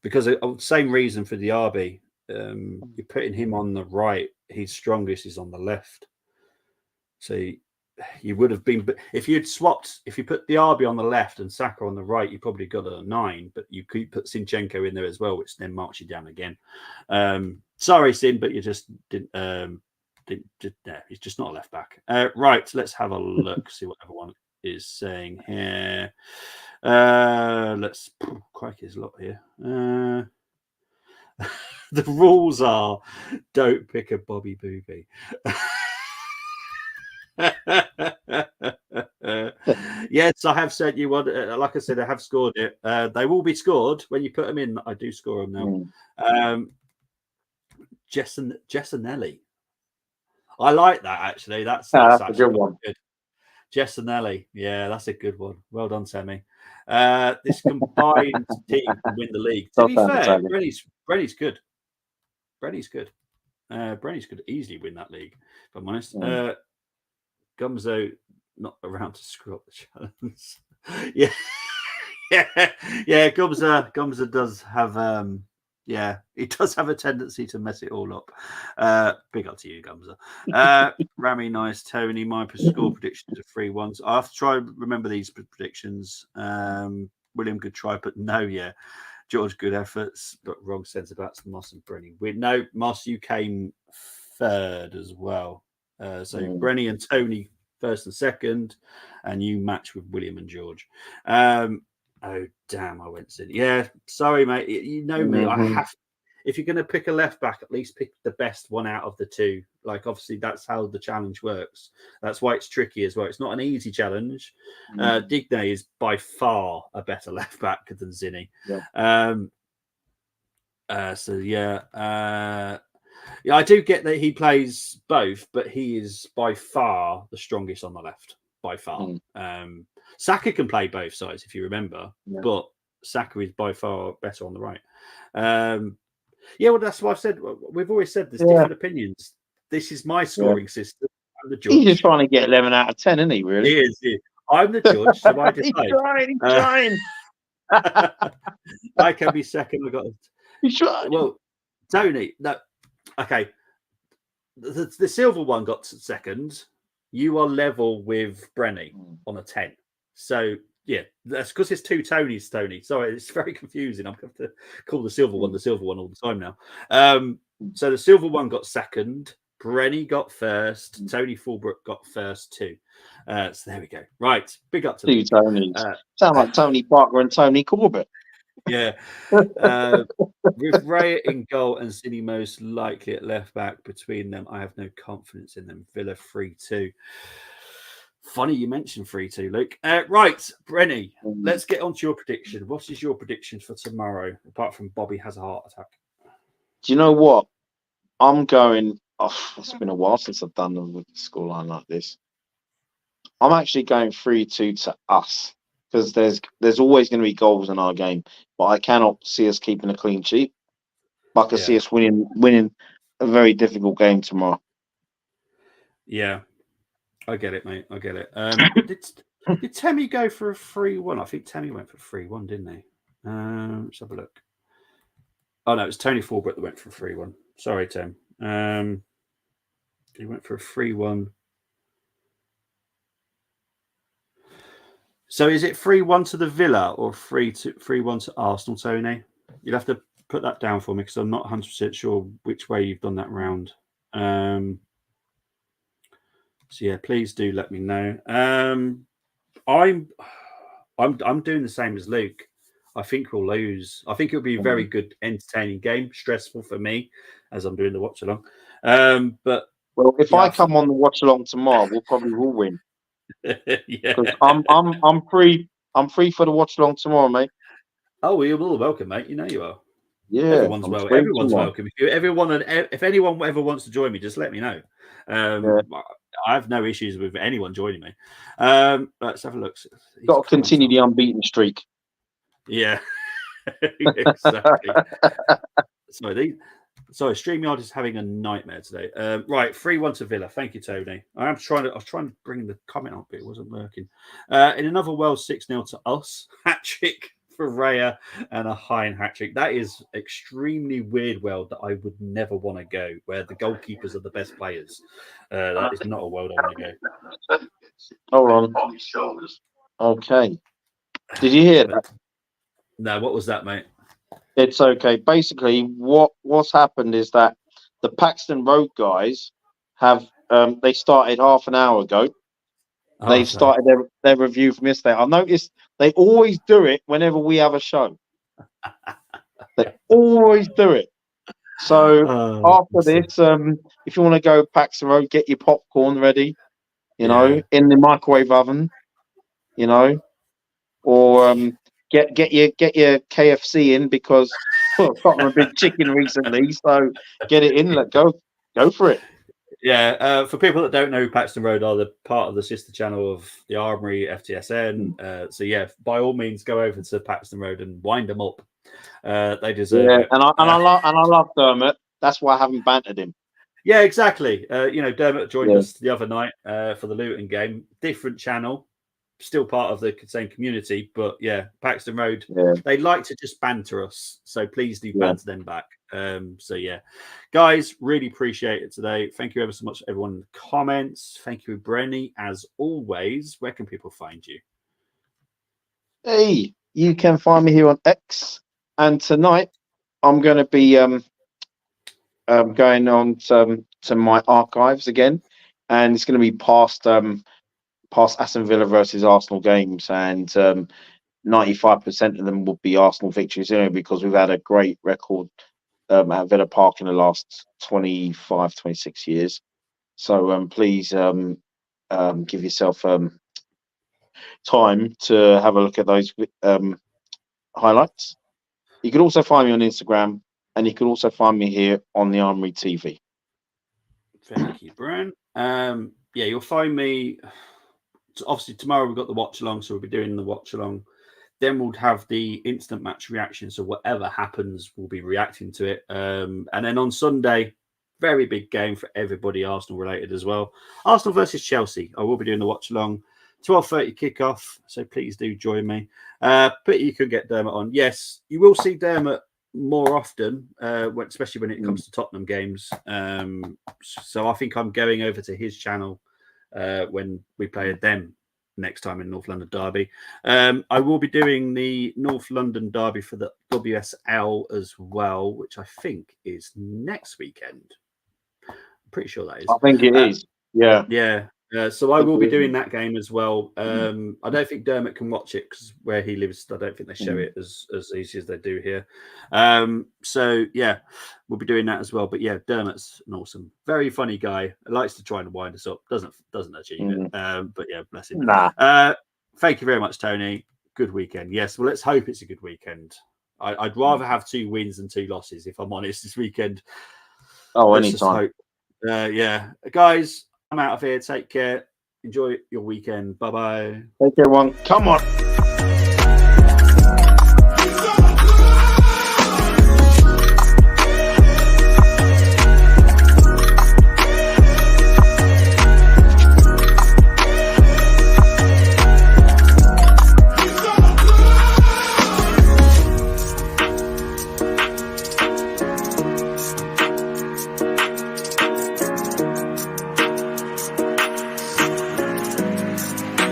Because same reason for the RB. You're putting him on the right. His strongest is on the left. So you would have been, if you put the RB on the left and Saka on the right, you probably got a 9, but you could put Zinchenko in there as well, which then marks you down again. Sorry, Sin, but you just didn't. He's just not a left back. Right, let's have a look, see what everyone is saying here. Crikey, there's a lot here. The rules are don't pick a Bobby Booby. Yes, I have sent you one. Like I said, I have scored it. They will be scored when you put them in. I do score them now. Jessanelli. I like that actually. That's a good one. Good. Jessanelli. Yeah, that's a good one. Well done, Sammy. This combined team can win the league. To be fair, Brenny's good. Brenny's good. Brenny's could easily win that league, if I'm honest. Gumzo not around to screw up the challenge. yeah. Gumza does have he does have a tendency to mess it all up. Big up to you, Gumza. Rami, nice. Tony, my score predictions are 3-1. I have to try and remember these predictions. William, good try, but no, yeah. George, good efforts, but wrong sense about Moss and Brenny. No, Moss, you came third as well. So Brenny and Tony first and second, and you match with William and George. Oh damn, I went City. Yeah, sorry, mate. You know me. I have. If you're going to pick a left back, at least pick the best one out of the two. Like, obviously, that's how the challenge works. That's why it's tricky as well. It's not an easy challenge. Digne is by far a better left back than Zinni. Yeah, I do get that he plays both, but he is by far the strongest on the left. By far. Saka can play both sides, if you remember, but Saka is by far better on the right. Well, that's what I've said. We've always said there's different opinions. This is my scoring system. I'm the judge. He's just trying to get 11 out of 10, isn't he, really? He is. I'm the judge, so I decide. He's trying. I can be second. He's trying. Well, Tony, no. Okay. The silver one got second. You are level with Brenny on a 10. So, yeah, that's because it's two Tonys, Tony. Sorry, it's very confusing. I'm going to have to call the silver one all the time now. So the silver one got second. Brenny got first. Tony Fulbrook got first too. So there we go. Right. Big up to two Tonys. Sound like Tony Parker and Tony Corbett. Yeah. With Ray in goal and City most likely at left back between them, I have no confidence in them. Villa 3-2. Funny you mentioned 3-2, Luke. Right, Brenny, let's get on to your prediction. What is your prediction for tomorrow, apart from Bobby has a heart attack? Do you know what? I'm going... it's been a while since I've done a scoreline like this. I'm actually going 3-2 to us, because there's always going to be goals in our game, but I cannot see us keeping a clean sheet. But I can see us winning a very difficult game tomorrow. Yeah. I get it, mate. I get it. Did Tammy go for a 3-1? I think Tammy went for 3-1, didn't he? Let's have a look. Oh, no, it was Tony Fulbrook that went for 3-1. Sorry, Tim. He went for a 3-1. So is it 3-1 to the Villa or 3-1 to Arsenal, Tony? You'll have to put that down for me because I'm not 100% sure which way you've done that round. So yeah, please do let me know. I'm doing the same as Luke. I think we'll lose. I think it'll be a very good, entertaining game. Stressful for me as I'm doing the watch along. But Well, if yeah, I come on the watch along tomorrow, we'll probably will win yeah. because I'm free. I'm free for the watch along tomorrow, mate. Oh, you're all welcome, mate. You know you are. Yeah, Everyone's I'm welcome. free Everyone's tomorrow. welcome. If anyone ever wants to join me, just let me know. Yeah. I have no issues with anyone joining me. Let's have a look. Got to continue the unbeaten streak. Yeah, exactly. Sorry, StreamYard is having a nightmare today. Right, 3-1 to Villa. Thank you, Tony. I was trying to bring the comment up, but it wasn't working. In another Wells 6-0 to us. Hat trick for Raya and a Hein hat trick. That is extremely weird world that I would never want to go, where the goalkeepers are the best players. That is not a world I want to go. Hold on. Okay. Did you hear that? No, what was that, mate? It's okay. Basically, what's happened is that the Paxton Road guys have they started half an hour ago. They started their review from yesterday. I noticed they always do it whenever we have a show. They always do it. So after this, if you want to go Paxton Road, get your popcorn ready, you know, in the microwave oven, you know, or get your KFC in because I've got a big chicken recently, so get it in. Let go for it. Yeah, for people that don't know, Paxton Road are the part of the sister channel of the Armory FTSN. So yeah, by all means, go over to Paxton Road and wind them up. They deserve it. And I love Dermot. That's why I haven't bantered him. Yeah, exactly. Dermot joined us the other night for the Luton game. Different channel, still part of the same community, but yeah, Paxton Road. Yeah. They like to just banter us, so please do banter them back. So yeah, guys, really appreciate it today. Thank you ever so much, everyone in the comments. Thank you, Brenny, as always. Where can people find you? Hey, you can find me here on X, and tonight I'm going to be going on to my archives again, and it's going to be past Aston Villa versus Arsenal games, and 95% of them will be Arsenal victories, because we've had a great record at Villa Park in the last 25, 26 years. So please give yourself time to have a look at those highlights. You can also find me on Instagram, and you can also find me here on the Armory TV. Thank you, Brian. Yeah, you'll find me. Obviously, tomorrow we've got the watch along, so we'll be doing the watch along. Then we'll have the instant match reaction. So whatever happens, we'll be reacting to it. And then on Sunday, very big game for everybody, Arsenal related as well. Arsenal versus Chelsea. I will be doing the watch along. 12:30 kickoff. So please do join me. But you could get Dermot on. Yes, you will see Dermot more often, especially when it comes to Tottenham games. So I think I'm going over to his channel when we play them next time in North London Derby. I will be doing the North London Derby for the WSL as well, which I think is next weekend. I'm pretty sure that is. I think it is. Yeah. Yeah. So I will be doing that game as well. I don't think Dermot can watch it because where he lives, I don't think they show it as easy as they do here. So yeah, we'll be doing that as well. But yeah, Dermot's an awesome, very funny guy. Likes to try and wind us up. Doesn't achieve it. But yeah, bless him. Thank you very much, Tony. Good weekend. Yes. Well, let's hope it's a good weekend. I'd rather have 2 wins than 2 losses, if I'm honest, this weekend. Oh, anytime. Yeah, guys. I'm out of here. Take care. Enjoy your weekend. Bye-bye. Take care, everyone. Come on.